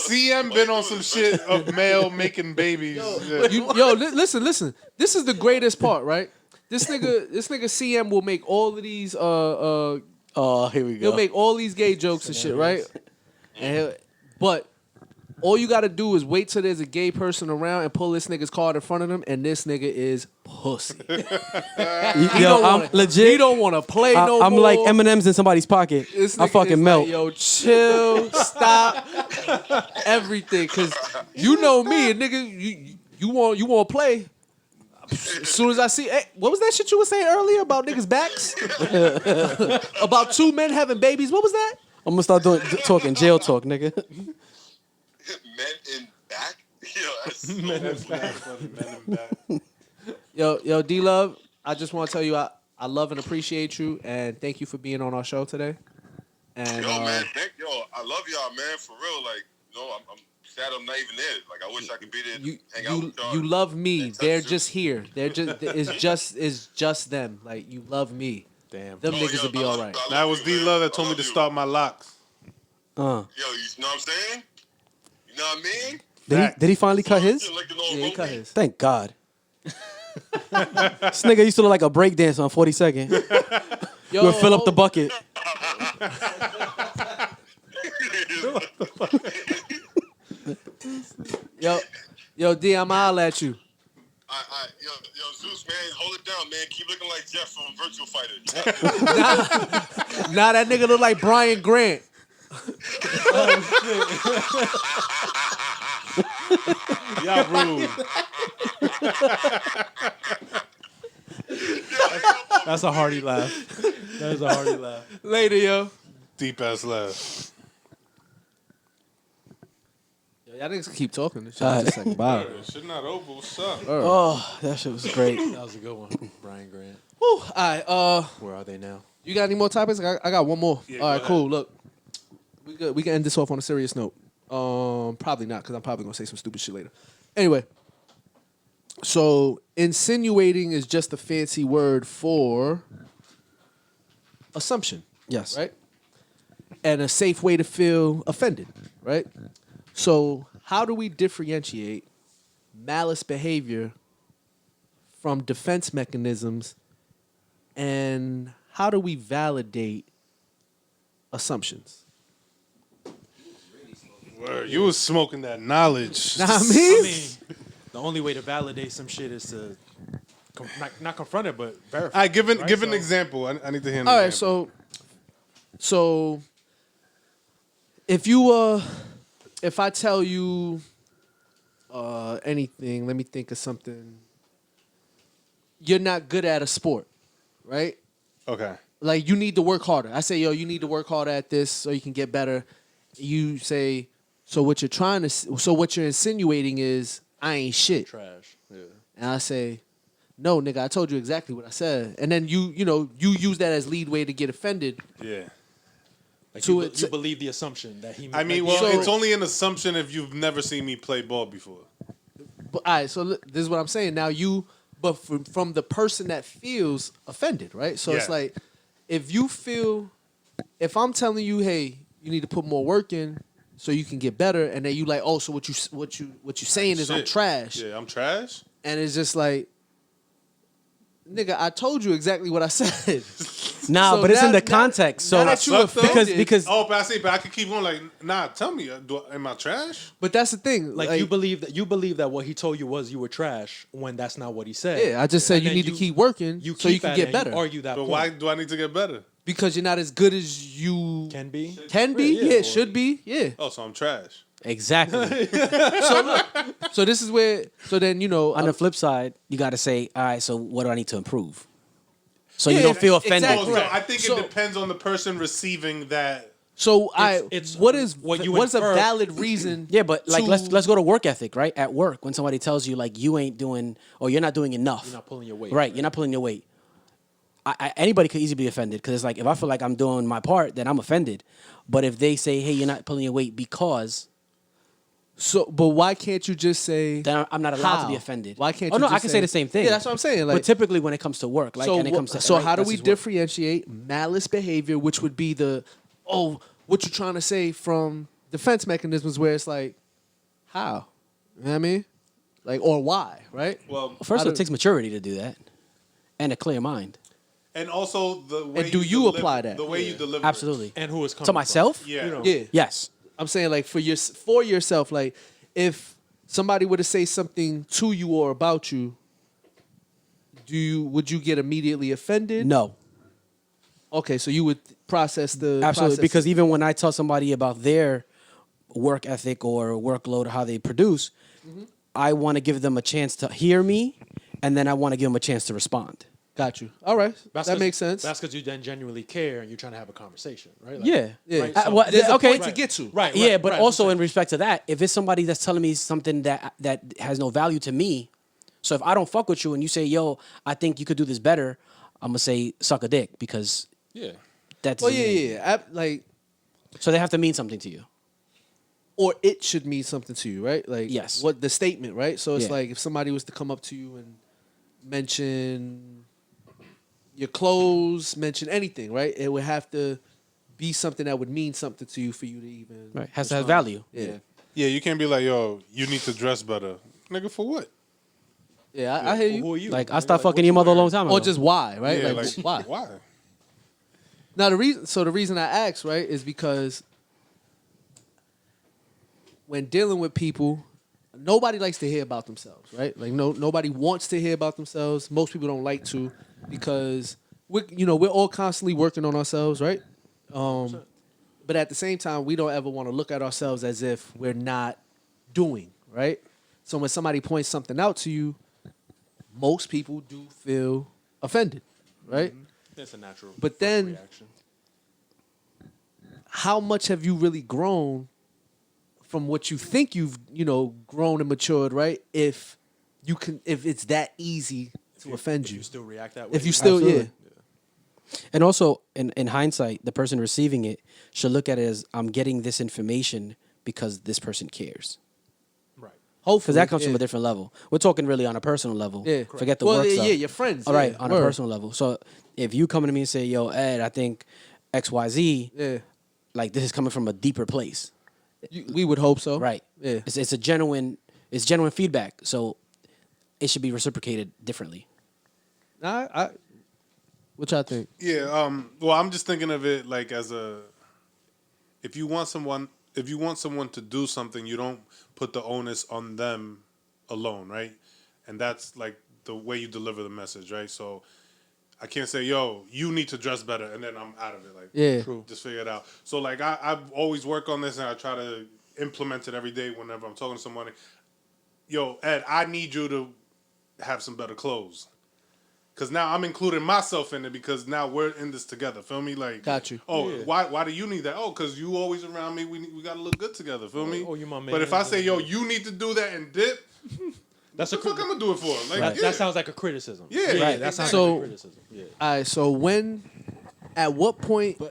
Speaker 3: CM been on some shit of male making babies. Yeah.
Speaker 1: Listen. This is the greatest part, right? This nigga CM will make all of these
Speaker 4: Oh, here we go.
Speaker 1: he'll make all these gay jokes and shit, right? But all you gotta do is wait till there's a gay person around and pull this nigga's card in front of them, and this nigga is pussy.
Speaker 4: Yo, I'm legit.
Speaker 1: He don't want to play no more.
Speaker 4: I'm like M&M's in somebody's pocket.
Speaker 1: This
Speaker 4: I
Speaker 1: nigga
Speaker 4: fucking
Speaker 1: is
Speaker 4: melt.
Speaker 1: Like, yo, chill, stop, everything. Cause you know me, a nigga, you want to play. As soon as I see, hey, what was that shit you were saying earlier about niggas' backs? About two men having babies. What was that?
Speaker 4: I'm gonna start talking jail talk, nigga.
Speaker 7: Men in back. Yo, that's
Speaker 1: Yo, D Love, I just want to tell you, I love and appreciate you, and thank you for being on our show today. And
Speaker 7: Yo, man, I love y'all, man, for real. Like, I'm sad I'm not even there. Like, I wish I could be there to hang out with y'all.
Speaker 1: you love me.
Speaker 7: and touch
Speaker 1: They're
Speaker 7: you.
Speaker 1: just here. It's just them. Like, you love me.
Speaker 5: Damn.
Speaker 1: Them
Speaker 7: Oh,
Speaker 1: niggas
Speaker 7: yo,
Speaker 1: will be
Speaker 7: I
Speaker 1: all
Speaker 7: love-
Speaker 1: right.
Speaker 7: I love
Speaker 3: That was
Speaker 7: you,
Speaker 3: D
Speaker 7: man.
Speaker 3: Love that
Speaker 7: I
Speaker 3: told me
Speaker 7: love
Speaker 3: to
Speaker 7: you.
Speaker 3: start my locks.
Speaker 7: Yo, you know what I'm saying? You know what I mean?
Speaker 4: Did he finally cut his?
Speaker 7: You're like an old
Speaker 1: Yeah, he cut
Speaker 7: roadie.
Speaker 1: his.
Speaker 4: Thank God. This nigga used to look like a breakdancer on 42nd.
Speaker 1: Yo,
Speaker 4: We'll fill up the bucket.
Speaker 1: Yo, D, I'ma holla at you.
Speaker 7: Yo, Zeus, man, hold it down, man. Keep looking like Jeff from Virtual Fighter.
Speaker 1: Nah, that nigga look like Brian Grant.
Speaker 3: Y'all rude.
Speaker 5: That's a hearty laugh. That is a hearty laugh.
Speaker 1: Later, yo.
Speaker 3: Deep ass laugh.
Speaker 1: Yo, y'all niggas keep talking. This shit
Speaker 4: Alright.
Speaker 1: just like, wow.
Speaker 3: Shit not over. What's up?
Speaker 4: Oh, that shit was great.
Speaker 5: That was a good one. Brian Grant.
Speaker 1: Whew, all right,
Speaker 5: Where are they now?
Speaker 1: you got any more topics? I got one more.
Speaker 3: Yeah,
Speaker 1: All right,
Speaker 3: go
Speaker 1: cool. Look, we can end this off on a serious note. Probably not, because I'm probably gonna say some stupid shit later. Anyway, so insinuating is just a fancy word for assumption,
Speaker 4: Yes.
Speaker 1: right? And a safe way to feel offended, right? So how do we differentiate malice behavior from defense mechanisms, and how do we validate assumptions?
Speaker 3: Word. You was smoking that knowledge.
Speaker 1: Know what I
Speaker 5: I
Speaker 1: mean?
Speaker 5: mean, the only way to validate some shit is to not confront it, but verify.
Speaker 3: All right, give an
Speaker 5: Right, so-
Speaker 3: example. I need to hear an
Speaker 1: All right,
Speaker 3: example.
Speaker 1: so if I tell you anything, let me think of something. You're not good at a sport, right?
Speaker 3: Okay.
Speaker 1: Like, you need to work harder. I say, yo, you need to work harder at this so you can get better. You say, so what you're insinuating is I ain't shit.
Speaker 5: Trash. Yeah.
Speaker 1: And I say, no, nigga, I told you exactly what I said. And then you use that as lead way to get offended.
Speaker 3: Yeah.
Speaker 5: Like
Speaker 1: To
Speaker 5: you,
Speaker 1: it-
Speaker 5: you believe the assumption that he.
Speaker 3: I mean,
Speaker 5: like,
Speaker 3: well,
Speaker 1: So-
Speaker 3: it's only an assumption if you've never seen me play ball before.
Speaker 1: But all right, so this is what I'm saying. Now but from the person that feels offended, right? So it's
Speaker 3: Yeah.
Speaker 1: like, if I'm telling you, hey, you need to put more work in, so you can get better, and then you like, oh, so what you saying is I'm
Speaker 3: Shit.
Speaker 1: trash,
Speaker 3: Yeah, I'm trash.
Speaker 1: and it's just like, nigga, I told you exactly what I said.
Speaker 4: Nah,
Speaker 1: So
Speaker 4: but it's in
Speaker 1: now-
Speaker 4: the context. So
Speaker 1: now that you
Speaker 3: Suck, though?
Speaker 1: offended,
Speaker 4: because
Speaker 3: Oh, but I could keep on like, nah. Tell me, am I trash?
Speaker 1: but that's the thing.
Speaker 5: Like, you believe that what he told you was you were trash when that's not what he said.
Speaker 1: yeah, I just said
Speaker 5: And
Speaker 1: you
Speaker 5: then
Speaker 1: need to keep working so you
Speaker 5: keep
Speaker 1: can
Speaker 5: at
Speaker 1: get
Speaker 5: it and
Speaker 1: better.
Speaker 5: You argue that
Speaker 3: But
Speaker 5: point.
Speaker 3: why do I need to get better?
Speaker 1: Because you're not as good as you
Speaker 5: Can be.
Speaker 1: can be.
Speaker 5: Yeah,
Speaker 1: Yeah,
Speaker 5: or-
Speaker 1: should be. Yeah.
Speaker 3: Oh, so I'm trash.
Speaker 4: exactly.
Speaker 1: So this is where. So then
Speaker 4: On the flip side, you got to say, all right, so what do I need to improve? So
Speaker 1: Yeah,
Speaker 4: you don't feel offended.
Speaker 1: exactly.
Speaker 3: Oh, so
Speaker 1: Correct.
Speaker 3: I think
Speaker 1: So-
Speaker 3: it depends on the person receiving that.
Speaker 1: So
Speaker 5: it's
Speaker 1: what is
Speaker 5: what you
Speaker 1: what's a
Speaker 5: infer-
Speaker 1: valid reason?
Speaker 4: Yeah, but like
Speaker 1: to-
Speaker 4: let's go to work ethic, right? At work, when somebody tells you like you ain't doing or you're not doing enough,
Speaker 5: You're not pulling your weight.
Speaker 4: right? You're not pulling your weight. Anybody could easily be offended because it's like if I feel like I'm doing my part, then I'm offended. But if they say, "Hey, you're not pulling your weight because,"
Speaker 1: So, but why can't you just say?
Speaker 4: then I'm not allowed to be
Speaker 1: How?
Speaker 4: offended.
Speaker 1: Why can't
Speaker 4: Oh
Speaker 1: you
Speaker 4: no,
Speaker 1: just
Speaker 4: I can say the same thing.
Speaker 1: Yeah, that's what I'm saying. Like,
Speaker 4: but typically when it comes to work, like
Speaker 1: so
Speaker 4: and it comes to
Speaker 1: so
Speaker 4: right,
Speaker 1: how do
Speaker 4: that's
Speaker 1: we
Speaker 4: his work.
Speaker 1: differentiate malice behavior, which would be the what you trying to say, from defense mechanisms where it's like, how? You know what I mean? Like, or why, right?
Speaker 3: Well,
Speaker 4: First,
Speaker 1: How
Speaker 4: it
Speaker 1: do-
Speaker 4: takes maturity to do that, and a clear mind.
Speaker 3: and also the way.
Speaker 1: And do you
Speaker 3: deliver-
Speaker 1: apply that?
Speaker 3: The way you deliver. it.
Speaker 4: Absolutely.
Speaker 5: And who is coming
Speaker 4: To myself?
Speaker 5: From.
Speaker 3: Yeah.
Speaker 5: You know,
Speaker 1: Yeah.
Speaker 4: Yes.
Speaker 1: I'm saying like for yourself, like if somebody were to say something to you or about you, would you get immediately offended?
Speaker 4: No.
Speaker 1: Okay, so you would process the
Speaker 4: Absolutely,
Speaker 1: process
Speaker 4: because
Speaker 1: it.
Speaker 4: even when I tell somebody about their work ethic or workload or how they produce, I want to give them a chance to hear me, and then I want to give them a chance to respond.
Speaker 1: Got you. All right,
Speaker 5: That's
Speaker 1: that
Speaker 5: 'cause-
Speaker 1: makes sense.
Speaker 5: That's because you then genuinely care and you're trying to have a conversation, right? Like,
Speaker 4: Yeah.
Speaker 1: Yeah.
Speaker 5: Right,
Speaker 1: Uh,
Speaker 5: so-
Speaker 1: well, there's a
Speaker 4: okay.
Speaker 1: point to get to.
Speaker 5: Right.
Speaker 4: Yeah, but
Speaker 5: right,
Speaker 4: also
Speaker 5: I'm
Speaker 4: in respect to that, if it's somebody that's telling me something that has no value to me, so if I don't fuck with you and you say, "Yo, I think you could do this better," I'm gonna say, "Suck a dick," because
Speaker 5: yeah.
Speaker 4: that's
Speaker 1: Well, yeah. Like,
Speaker 4: So they have to mean something to you.
Speaker 1: or it should mean something to you, right? Like,
Speaker 4: Yes.
Speaker 1: what the statement, right? So it's
Speaker 4: Yeah.
Speaker 1: like if somebody was to come up to you and mention your clothes, mention anything, right? It would have to be something that would mean something to you for you to even
Speaker 4: Right. Has to have
Speaker 1: respond.
Speaker 4: value.
Speaker 1: Yeah.
Speaker 3: Yeah, you can't be like, yo, you need to dress better, nigga. For what?
Speaker 1: Yeah, I hear
Speaker 5: Well,
Speaker 1: you.
Speaker 5: who are you?
Speaker 4: Like I
Speaker 5: Nigga,
Speaker 4: stopped
Speaker 5: what
Speaker 4: fucking
Speaker 5: you
Speaker 4: your mother a
Speaker 5: wearing?
Speaker 4: long time ago.
Speaker 1: Or just why, right?
Speaker 3: Yeah,
Speaker 1: like, why?
Speaker 3: Why?
Speaker 1: Now the reason I ask, right, is because when dealing with people, nobody likes to hear about themselves, right? Like nobody wants to hear about themselves. Most people don't like to because we're all constantly working on ourselves, right? But at the same time, we don't ever want to look at ourselves as if we're not doing, right? So when somebody points something out to you, most people do feel offended, right?
Speaker 5: It's a natural.
Speaker 1: But
Speaker 5: first
Speaker 1: then-
Speaker 5: reaction.
Speaker 1: How much have you really grown from what you think you've grown and matured, right? If it's that easy to offend
Speaker 5: If
Speaker 1: you,
Speaker 5: you still react that way.
Speaker 1: if you still
Speaker 4: Absolutely. And also, in hindsight, the person receiving it should look at it as I'm getting this information because this person cares.
Speaker 5: Right.
Speaker 1: hopefully
Speaker 4: Because that comes from a different level. We're talking really on a personal level.
Speaker 1: Yeah,
Speaker 4: Forget the
Speaker 1: well,
Speaker 4: work
Speaker 1: yeah,
Speaker 4: stuff.
Speaker 1: yeah, your friends.
Speaker 4: All right,
Speaker 1: yeah,
Speaker 4: on
Speaker 1: word.
Speaker 4: a personal level. So if you come to me and say, "Yo, Ed, I think X, Y, Z,"
Speaker 1: Yeah,
Speaker 4: like this is coming from a deeper place,
Speaker 1: we would hope so.
Speaker 4: right?
Speaker 1: Yeah.
Speaker 4: It's genuine feedback. So it should be reciprocated differently.
Speaker 1: What y'all think?
Speaker 3: Yeah. Well, I'm just thinking of it like as if you want someone to do something, you don't put the onus on them alone, right? And that's like the way you deliver the message, right? So I can't say, yo, you need to dress better, and then I'm out of it. Like,
Speaker 1: Yeah.
Speaker 3: just figure it out. So like I've always worked on this, and I try to implement it every day whenever I'm talking to somebody. Yo, Ed, I need you to have some better clothes. Cause now I'm including myself in it because now we're in this together. Feel me? Like,
Speaker 1: Got you.
Speaker 3: Oh,
Speaker 5: Yeah.
Speaker 3: why do you need that? Oh, cause you always around me. We gotta look good together. Feel me?
Speaker 5: Oh, you my man.
Speaker 3: But if I say, yo, you need to do that and dip,
Speaker 5: That's
Speaker 3: what the fuck I'm gonna do it for? Like,
Speaker 5: that,
Speaker 3: yeah.
Speaker 5: that sounds like a criticism.
Speaker 3: Yeah,
Speaker 4: Right.
Speaker 5: That sounds
Speaker 1: So-
Speaker 5: like a criticism. Yeah.
Speaker 1: All right. So at what point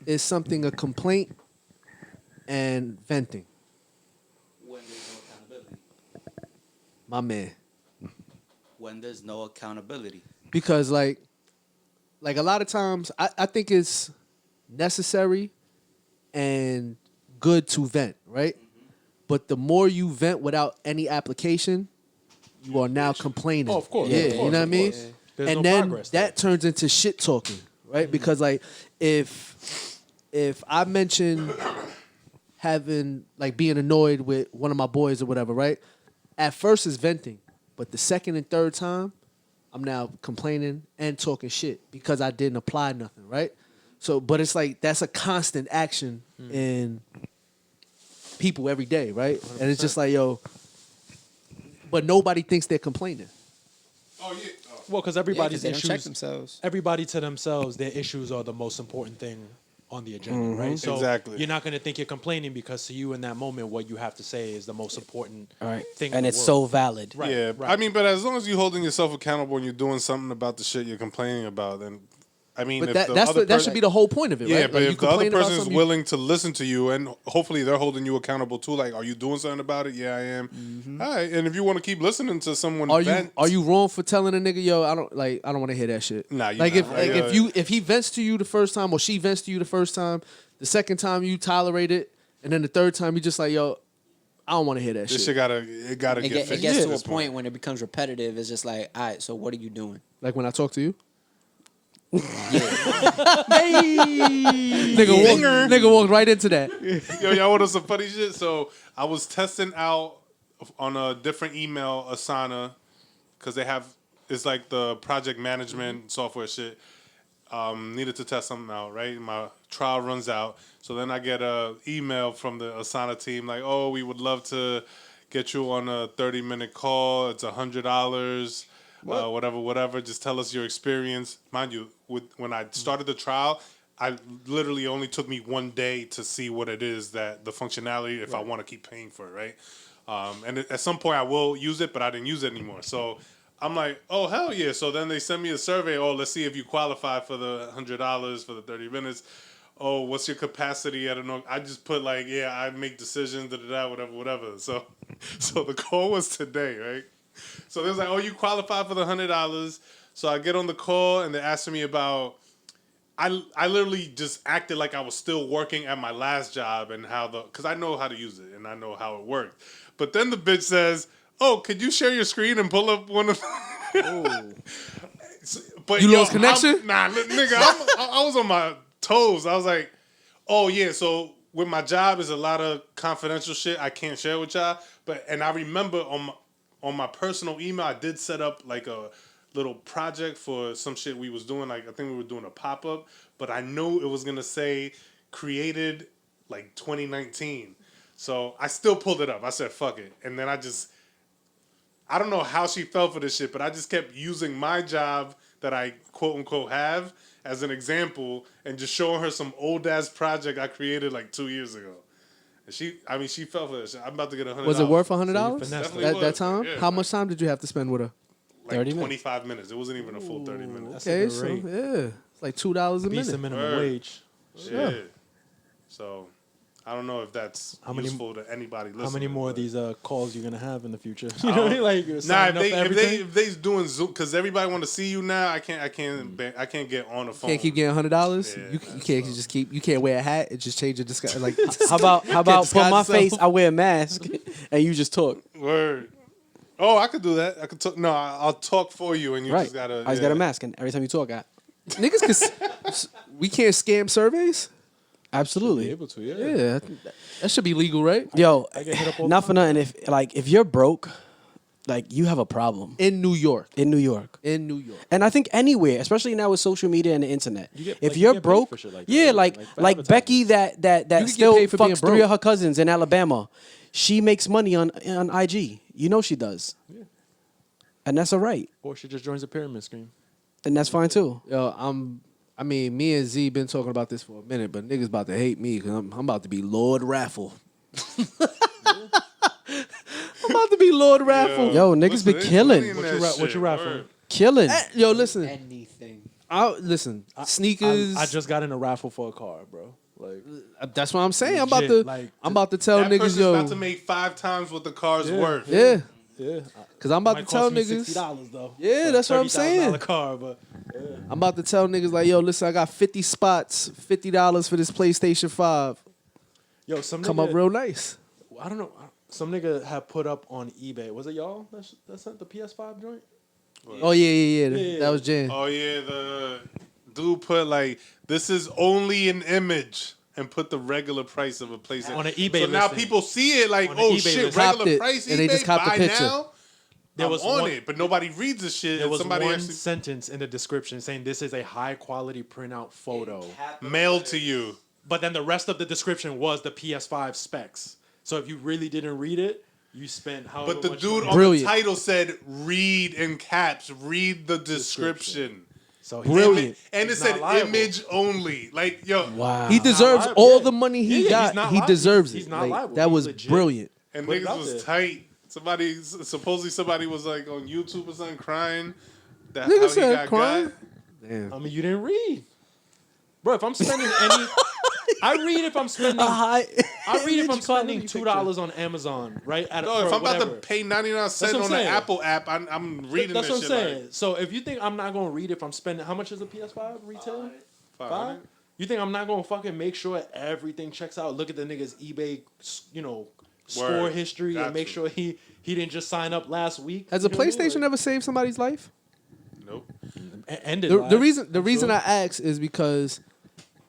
Speaker 1: is something a complaint and venting?
Speaker 8: When there's no accountability.
Speaker 1: My man.
Speaker 8: When there's no accountability.
Speaker 1: Because like a lot of times I think it's necessary and good to vent, right? But the more you vent without any application, you are now complaining.
Speaker 5: Oh, of course.
Speaker 1: Yeah,
Speaker 5: Of course,
Speaker 1: you know what I
Speaker 5: of
Speaker 1: mean?
Speaker 5: course. There's
Speaker 1: And
Speaker 5: no
Speaker 1: then
Speaker 5: progress
Speaker 1: that
Speaker 5: there.
Speaker 1: turns into shit talking, right? Because like if I mention having like being annoyed with one of my boys or whatever, right? At first it's venting, but the second and third time, I'm now complaining and talking shit because I didn't apply nothing, right? So, but it's like that's a constant action in people every day, right? And it's just like, yo, but nobody thinks they're complaining.
Speaker 3: Oh yeah.
Speaker 5: Well, because
Speaker 6: Yeah,
Speaker 5: everybody's
Speaker 6: 'cause they don't check
Speaker 5: issues,
Speaker 6: themselves.
Speaker 5: everybody to themselves, their issues are the most important thing on the agenda, right? So
Speaker 3: Exactly.
Speaker 5: you're not going to think you're complaining because to you in that moment, what you have to say is the most important
Speaker 4: All right.
Speaker 5: thing. in
Speaker 4: And
Speaker 5: the
Speaker 4: it's
Speaker 5: world.
Speaker 4: so valid.
Speaker 5: Right,
Speaker 3: Yeah,
Speaker 5: right.
Speaker 3: I mean, but as long as you're holding yourself accountable and you're doing something about the shit you're complaining about, then I mean,
Speaker 1: But
Speaker 3: if
Speaker 1: that
Speaker 3: the
Speaker 1: that's
Speaker 3: other
Speaker 1: that should be the whole point of it,
Speaker 3: yeah,
Speaker 1: right?
Speaker 3: but
Speaker 1: Like,
Speaker 3: if the other
Speaker 1: complain about
Speaker 3: person is
Speaker 1: something, you-
Speaker 3: willing to listen to you and hopefully they're holding you accountable too, like, are you doing something about it? Yeah, I am. All right, and if you want to keep listening to someone,
Speaker 1: are you wrong for telling a nigga, yo, I don't want to hear that shit.
Speaker 3: Nah, you
Speaker 1: like
Speaker 3: not.
Speaker 1: if like
Speaker 3: Like,
Speaker 1: if he vents to you the first time or she vents to you the first time, the second time you tolerate it, and then the third time you just like, yo, I don't want to hear that
Speaker 3: this
Speaker 1: shit.
Speaker 3: shit gotta
Speaker 6: It,
Speaker 3: get
Speaker 6: get,
Speaker 3: fixed.
Speaker 6: it gets
Speaker 3: at
Speaker 6: to a
Speaker 3: this
Speaker 6: point when it becomes repetitive. It's just like, all right, so what are you doing?
Speaker 1: Like when I talk to you.
Speaker 6: Hey,
Speaker 1: Nigga walked right into that.
Speaker 3: Yo, y'all want some funny shit? So I was testing out on a different email Asana because they have it's like the project management software shit. Needed to test something out, right? My trial runs out, so then I get a email from the Asana team like, "Oh, we would love to get you on a 30-minute call. It's $100." Whatever. Just tell us your experience. Mind you, when I started the trial, I literally only took me 1 day to see what it is that the functionality, if I want to keep paying for it, right? And at some point I will use it, but I didn't use it anymore. So I'm like, oh, hell yeah. So then they send me a survey. Oh, let's see if you qualify for the $100 for the 30 minutes. Oh, what's your capacity? I don't know. I just put like, yeah, I make decisions, whatever. So the call was today, right? So they was like, oh, you qualify for the $100. So I get on the call and they're asking me about. I literally just acted like I was still working at my last job and how because I know how to use it and I know how it worked. But then the bitch says, "Oh, could you share your screen and pull up one of?" But
Speaker 1: You lost connection?
Speaker 3: Nigga, I was on my toes. I was like, "Oh yeah." So with my job is a lot of confidential shit I can't share with y'all. And I remember on my personal email, I did set up like a little project for some shit we was doing. Like I think we were doing a pop up, but I knew it was gonna say created like 2019. So I still pulled it up. I said fuck it, and then I don't know how she fell for this shit, but I just kept using my job that I quote unquote have as an example and just showing her some old ass project I created like 2 years ago. And she fell for this shit. I'm about to get $100.
Speaker 1: Was it worth $100?
Speaker 5: finessed
Speaker 3: Definitely
Speaker 1: That
Speaker 3: was.
Speaker 1: time?
Speaker 3: Yeah,
Speaker 1: How
Speaker 3: man.
Speaker 1: much time did you have to spend with her?
Speaker 3: Like
Speaker 4: 30 minutes.
Speaker 3: 25 minutes. It wasn't even a full 30 minutes.
Speaker 1: Okay,
Speaker 5: good
Speaker 1: so
Speaker 5: rate.
Speaker 1: yeah, it's like $2 a
Speaker 5: Beats the
Speaker 1: minute.
Speaker 5: minimum
Speaker 3: Word.
Speaker 5: wage.
Speaker 3: Yeah. So I don't know if that's
Speaker 5: How many-
Speaker 3: useful to anybody listening.
Speaker 5: How many more of
Speaker 3: but-
Speaker 5: these calls you're gonna have in the future? You know what I mean? Like you're
Speaker 3: Nah,
Speaker 5: signing up for everything.
Speaker 3: if they's doing Zoom, because everybody want to see you now. I can't get on the phone.
Speaker 1: Can't keep getting $100.
Speaker 3: Yeah,
Speaker 1: You
Speaker 3: man,
Speaker 1: can't
Speaker 3: so-
Speaker 1: just keep. You can't wear a hat and just change your disguise. Like
Speaker 4: How about
Speaker 1: disguise
Speaker 4: put my
Speaker 1: yourself.
Speaker 4: face? I wear a mask, and you just talk.
Speaker 3: Word. Oh, I could do that. I could talk. No, I'll talk for you, and you
Speaker 4: Right.
Speaker 3: just gotta.
Speaker 4: I just got a mask, and every time you talk,
Speaker 1: niggas? We can't scam surveys.
Speaker 5: Be
Speaker 4: absolutely.
Speaker 5: able to, yeah.
Speaker 1: Yeah, I think that should be legal, right?
Speaker 4: Yo,
Speaker 5: I get hit up all
Speaker 4: not
Speaker 5: the
Speaker 4: for nothing. If you're broke, like you have a problem
Speaker 1: In New York.
Speaker 4: in New York.
Speaker 1: In New York.
Speaker 4: And I think anywhere, especially now with social media and the internet,
Speaker 5: You get-
Speaker 4: if
Speaker 5: like, you
Speaker 4: you're
Speaker 5: get paid
Speaker 4: broke,
Speaker 5: for shit like that,
Speaker 4: yeah,
Speaker 5: right?
Speaker 4: like
Speaker 5: Like for
Speaker 4: like Becky that
Speaker 1: can get
Speaker 4: still
Speaker 1: paid for being
Speaker 4: fucks 3
Speaker 1: broke.
Speaker 4: of her cousins in Alabama, she makes money on IG. You know she does, and that's all right,
Speaker 5: Or she just joins a pyramid scheme.
Speaker 4: and that's fine too.
Speaker 1: Yo, me and Z been talking about this for a minute, but niggas about to hate me because I'm about to be Lord Raffle. I'm about to be Lord Raffle.
Speaker 4: Yo, niggas be killing.
Speaker 5: What you rap for?
Speaker 4: Killing.
Speaker 1: Yo, listen.
Speaker 6: anything.
Speaker 1: Sneakers.
Speaker 5: I just got in a raffle for a car, bro. Like
Speaker 1: That's what I'm saying. I'm
Speaker 5: Legit,
Speaker 1: about to.
Speaker 5: like,
Speaker 1: I'm about to tell
Speaker 3: That
Speaker 1: niggas,
Speaker 3: person's
Speaker 1: yo.
Speaker 3: about to make 5 times what the car's worth.
Speaker 1: Yeah,
Speaker 5: yeah,
Speaker 1: because I'm about to
Speaker 5: might
Speaker 1: tell
Speaker 5: cost me
Speaker 1: niggas.
Speaker 5: $60 though.
Speaker 1: Yeah,
Speaker 5: for a
Speaker 1: that's what I'm
Speaker 5: $30,000
Speaker 1: saying.
Speaker 5: car, but
Speaker 1: I'm about to tell niggas like, yo, listen, I got 50 spots, $50 for this PlayStation 5.
Speaker 5: yo, some
Speaker 1: Come
Speaker 5: nigga,
Speaker 1: up real nice.
Speaker 5: I don't know. Some nigga had put up on eBay. Was it y'all that sent the PS5 joint?
Speaker 1: Oh yeah.
Speaker 5: Yeah.
Speaker 1: That was Jan.
Speaker 3: Oh yeah, the dude put like this is only an image and put the regular price of a PlayStation
Speaker 5: On an eBay
Speaker 3: So now
Speaker 5: listing.
Speaker 3: people see it like,
Speaker 5: On an
Speaker 3: oh
Speaker 5: eBay
Speaker 3: shit,
Speaker 5: listing.
Speaker 3: regular
Speaker 1: Copped it,
Speaker 3: price
Speaker 1: and they
Speaker 3: eBay,
Speaker 1: just copped the
Speaker 3: buy
Speaker 1: picture.
Speaker 3: now.
Speaker 5: There
Speaker 3: I'm
Speaker 5: was
Speaker 3: on
Speaker 5: one-
Speaker 3: it, but nobody reads the shit.
Speaker 5: There
Speaker 3: and
Speaker 5: was
Speaker 3: somebody
Speaker 5: one
Speaker 3: actually
Speaker 5: sentence in the description saying this is a high quality printout photo.
Speaker 3: mailed to you.
Speaker 5: But then the rest of the description was the PS5 specs. So if you really didn't read it, you spent however
Speaker 3: But the
Speaker 5: much
Speaker 3: dude
Speaker 5: money.
Speaker 3: on
Speaker 1: Brilliant.
Speaker 3: the title said, "Read in caps. Read the description."
Speaker 5: So he
Speaker 1: Brilliant.
Speaker 3: And it
Speaker 5: He's
Speaker 3: said
Speaker 5: not liable.
Speaker 3: image only. Like, yo,
Speaker 4: Wow.
Speaker 1: He deserves
Speaker 5: liable.
Speaker 1: all
Speaker 5: Yeah.
Speaker 1: the money he
Speaker 5: Yeah, he's
Speaker 1: got.
Speaker 5: not
Speaker 1: He
Speaker 5: liable.
Speaker 1: deserves
Speaker 5: He's
Speaker 1: it.
Speaker 5: not
Speaker 1: Like,
Speaker 5: liable.
Speaker 1: that
Speaker 5: He's
Speaker 1: was
Speaker 5: legit.
Speaker 1: brilliant.
Speaker 3: and
Speaker 5: Put it
Speaker 3: niggas
Speaker 5: out
Speaker 3: was
Speaker 5: there.
Speaker 3: tight. Supposedly somebody was like on YouTube or something crying. That
Speaker 1: Nigga
Speaker 3: how he
Speaker 1: said
Speaker 3: got
Speaker 1: crying.
Speaker 3: got.
Speaker 1: Damn.
Speaker 5: I mean, you didn't read. Bro, if I'm spending any... I read if I'm spending... I read if I'm spending $2 on Amazon, right?
Speaker 3: No, if I'm about to pay 99 cents
Speaker 5: what I'm
Speaker 3: on the
Speaker 5: saying.
Speaker 3: Apple app, I'm reading
Speaker 5: That's
Speaker 3: this
Speaker 5: what I'm
Speaker 3: shit
Speaker 5: saying. So if you think I'm not going to read if I'm spending... How much is a PS5 retail?
Speaker 3: like
Speaker 5: 5?
Speaker 3: 500.
Speaker 5: You think I'm not going to fucking make sure everything checks out? Look at the nigga's eBay, score
Speaker 3: Word.
Speaker 5: history
Speaker 3: Got
Speaker 5: and make
Speaker 3: to.
Speaker 5: sure he didn't just sign up last week.
Speaker 1: Has a
Speaker 5: You know what I mean?
Speaker 1: PlayStation
Speaker 5: Like,
Speaker 1: ever saved somebody's life?
Speaker 3: Nope.
Speaker 5: ended
Speaker 1: The
Speaker 5: lives,
Speaker 1: reason
Speaker 5: I'm sure.
Speaker 1: I ask is because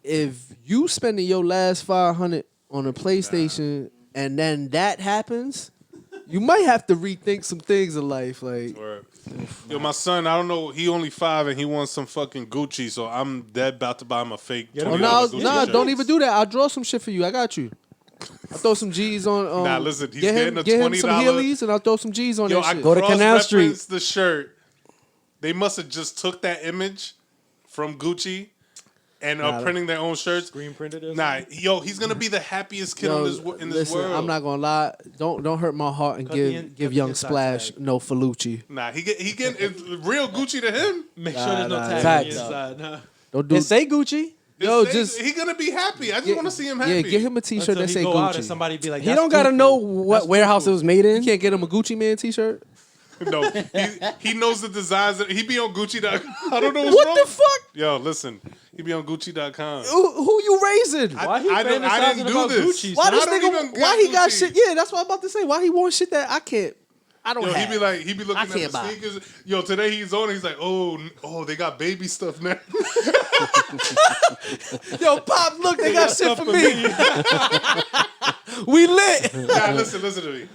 Speaker 1: if you spending your last $500 on a PlayStation and then that happens, you might have to rethink some things in life. Like,
Speaker 3: Word. Yo, my son, I don't know, he only 5 and he wants some fucking Gucci, so I'm dead about to buy him a fake
Speaker 5: Yeah,
Speaker 3: $20
Speaker 1: oh
Speaker 3: Gucci
Speaker 1: no,
Speaker 3: shirt.
Speaker 1: don't even do that. I'll draw some shit for you. I got you. I'll throw some G's on.
Speaker 3: Nah, listen, he's
Speaker 1: get him,
Speaker 3: getting a
Speaker 1: get him some
Speaker 3: $20
Speaker 1: Heelys, and I'll throw some G's on
Speaker 3: Yo,
Speaker 1: that
Speaker 3: I
Speaker 1: shit.
Speaker 4: Go to Canal Street.
Speaker 3: cross-referenced the shirt. They must have just took that image from Gucci and are printing their own shirts.
Speaker 5: Screen printed it or
Speaker 3: Nah,
Speaker 5: something?
Speaker 3: yo, he's gonna be the happiest kid
Speaker 1: Yo,
Speaker 3: in this
Speaker 1: listen,
Speaker 3: world.
Speaker 1: I'm not gonna lie. Don't hurt my heart and
Speaker 5: Cut the
Speaker 1: give
Speaker 5: cut the
Speaker 1: Young
Speaker 5: inside
Speaker 1: Splash
Speaker 5: tag.
Speaker 1: no Felucci.
Speaker 3: Nah, he getting it's real Gucci to him.
Speaker 5: Make sure there's no
Speaker 1: nah,
Speaker 5: tag on
Speaker 4: facts.
Speaker 5: the inside. Nah.
Speaker 1: Don't do.
Speaker 4: It say Gucci.
Speaker 1: Yo,
Speaker 3: It's
Speaker 1: just
Speaker 3: he gonna be happy. I just
Speaker 1: get-
Speaker 3: want to see him happy.
Speaker 1: Yeah, get him a T-shirt
Speaker 5: Until
Speaker 1: that
Speaker 5: he
Speaker 1: say
Speaker 5: go out and
Speaker 1: Gucci.
Speaker 5: somebody be like,
Speaker 4: He
Speaker 5: "That's
Speaker 4: don't gotta
Speaker 5: too
Speaker 4: know
Speaker 5: cool.
Speaker 4: what
Speaker 5: That's too
Speaker 4: warehouse
Speaker 5: cool."
Speaker 4: it was made in.
Speaker 1: You can't get him a Gucci Man T-shirt.
Speaker 3: No, he knows the designs. He be on Gucci.com. I don't know what's
Speaker 1: What
Speaker 3: wrong.
Speaker 1: the fuck?
Speaker 3: Yo, listen, he be on Gucci.com.
Speaker 1: Who you raising?
Speaker 5: Why he
Speaker 3: I
Speaker 5: fantasizing
Speaker 3: didn't do
Speaker 5: about
Speaker 3: this.
Speaker 5: Gucci?
Speaker 1: Why
Speaker 5: son?
Speaker 1: this
Speaker 3: I don't
Speaker 1: nigga?
Speaker 3: even
Speaker 1: Why
Speaker 3: got
Speaker 1: he got
Speaker 3: Gucci.
Speaker 1: shit? Yeah, that's what I'm about to say. Why he want shit that I can't? I don't
Speaker 3: Yo,
Speaker 1: have.
Speaker 3: he be looking at the
Speaker 1: can't buy.
Speaker 3: sneakers. Yo, today he's on. He's like, oh, they got baby stuff now.
Speaker 1: Yo, Pop, look, they got shit for me. We lit.
Speaker 3: Nah, listen to me.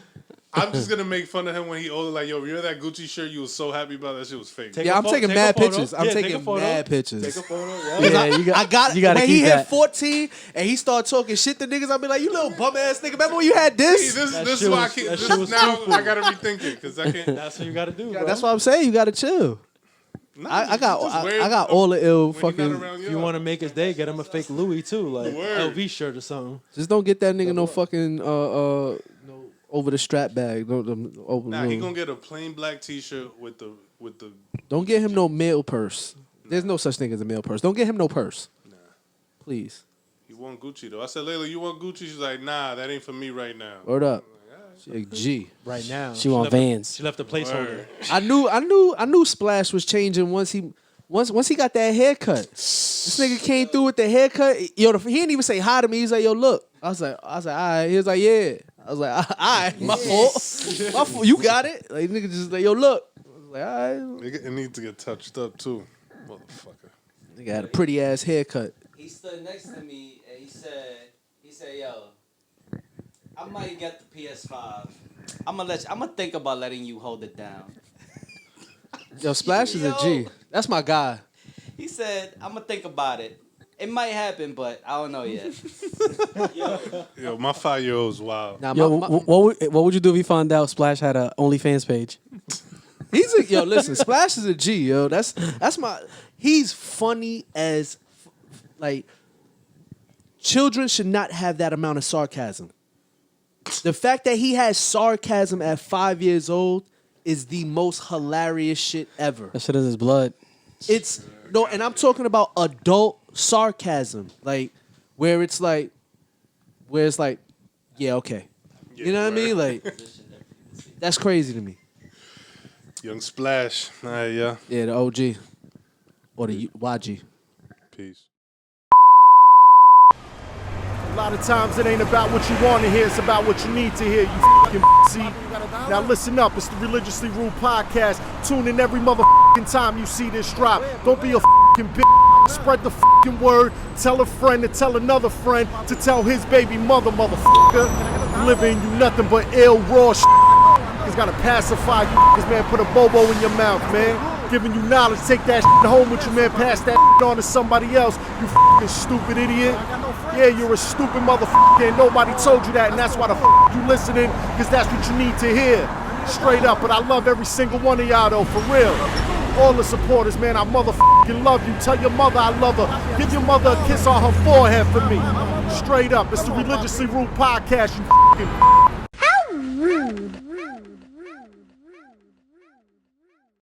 Speaker 3: I'm just gonna make fun of him when he older. Like, yo, remember that Gucci shirt you was so happy about? That shit was fake.
Speaker 5: Take
Speaker 1: Yeah,
Speaker 5: a
Speaker 1: I'm
Speaker 5: photo-
Speaker 1: taking
Speaker 5: take a
Speaker 1: mad
Speaker 5: photo.
Speaker 1: pictures. I'm
Speaker 5: Yeah, take
Speaker 1: taking
Speaker 5: a photo.
Speaker 1: mad pictures.
Speaker 5: Take a photo. Yeah.
Speaker 1: Because
Speaker 4: Yeah, you got-
Speaker 1: I got
Speaker 4: you gotta
Speaker 1: when he
Speaker 4: keep
Speaker 1: hit
Speaker 4: that.
Speaker 1: 14 and he started talking shit to niggas, I'll be like, you little bum ass nigga. Remember when you had
Speaker 3: See,
Speaker 1: this?
Speaker 3: this
Speaker 5: That
Speaker 3: is
Speaker 5: shit
Speaker 3: why I
Speaker 5: was-
Speaker 3: keep.
Speaker 5: that
Speaker 3: This
Speaker 5: shit was
Speaker 3: now
Speaker 5: stupid.
Speaker 3: I gotta rethink it because I can't.
Speaker 5: That's what you got to do,
Speaker 1: Yeah,
Speaker 5: bro.
Speaker 1: that's what I'm saying. You gotta chill.
Speaker 3: Nah,
Speaker 1: I got
Speaker 3: just wear
Speaker 1: I got
Speaker 3: it
Speaker 1: all the ill
Speaker 3: when he not
Speaker 1: fucking.
Speaker 3: around
Speaker 5: If you want to make his day, get him a fake Louis too, like
Speaker 3: Word.
Speaker 5: LV shirt or something.
Speaker 1: Just don't get that nigga no fucking no over the strap bag.
Speaker 3: Nah, he gonna get a plain black T-shirt with the.
Speaker 1: Don't get him no mail purse. There's no such thing as a mail purse. Don't get him no purse. Please.
Speaker 3: He want Gucci though. I said, Layla, you want Gucci? She's like, nah, that ain't for me right now.
Speaker 1: Word up. She a G.
Speaker 5: Right now,
Speaker 4: She want
Speaker 5: left a-
Speaker 4: Vans.
Speaker 5: She left a placeholder.
Speaker 3: Word.
Speaker 1: I knew Splash was changing once he got that haircut. This nigga came through with the haircut. Yo, he didn't even say hi to me. He's like, yo, look. I was like, all right. He was like, yeah. I was like, all right, my fault. My fault. You got it. Like nigga just like, yo, look. I was like, all right.
Speaker 3: It needs to get touched up too, motherfucker.
Speaker 1: Nigga had a pretty ass haircut.
Speaker 8: He stood next to me and he said, yo, I might get the PS5. I'm gonna think about letting you hold it down.
Speaker 1: Yo, Splash is a G.
Speaker 8: Yo.
Speaker 1: That's my guy.
Speaker 8: He said, I'm gonna think about it. It might happen, but I don't know yet.
Speaker 3: Yo, my 5-year-old's wild.
Speaker 1: Nah,
Speaker 4: Yo,
Speaker 1: my-
Speaker 4: what would you do if you found out Splash had a OnlyFans page?
Speaker 1: he's a yo. Listen, Splash is a G. Yo, that's my. He's funny as like. Children should not have that amount of sarcasm. The fact that he has sarcasm at 5 years old is the most hilarious shit ever.
Speaker 4: That shit is his blood.
Speaker 1: It's no, and I'm talking about adult sarcasm, like where it's like, yeah, okay, you know what I mean? Like, that's crazy to me.
Speaker 3: Young Splash. All right, yeah.
Speaker 1: Yeah, the OG or the YG.
Speaker 3: Peace.
Speaker 9: lot of times it ain't about what you want to hear, it's about what you need to hear, you fucking see. Now listen up, it's the Religiously Rude Podcast. Tune in every motherfucking time you see this drop. Don't be a fucking bitch. Spread the fucking word. Tell a friend to tell another friend to tell his baby mother, motherfucker. Living you nothing but ill, raw shit. He's gotta pacify you, cause man, put a bobo in your mouth, man. Giving you knowledge, take that shit home with you, man. Pass that shit on to somebody else, you fucking stupid idiot. Yeah, you're a stupid motherfucker, and nobody told you that, and that's why the fuck you listening, cause that's what you need to hear. Straight up, but I love every single one of y'all though, for real. All the supporters, man, I motherfucking love you. Tell your mother I love her. Give your mother a kiss on her forehead for me. Straight up, it's the Religiously Rude Podcast, you fucking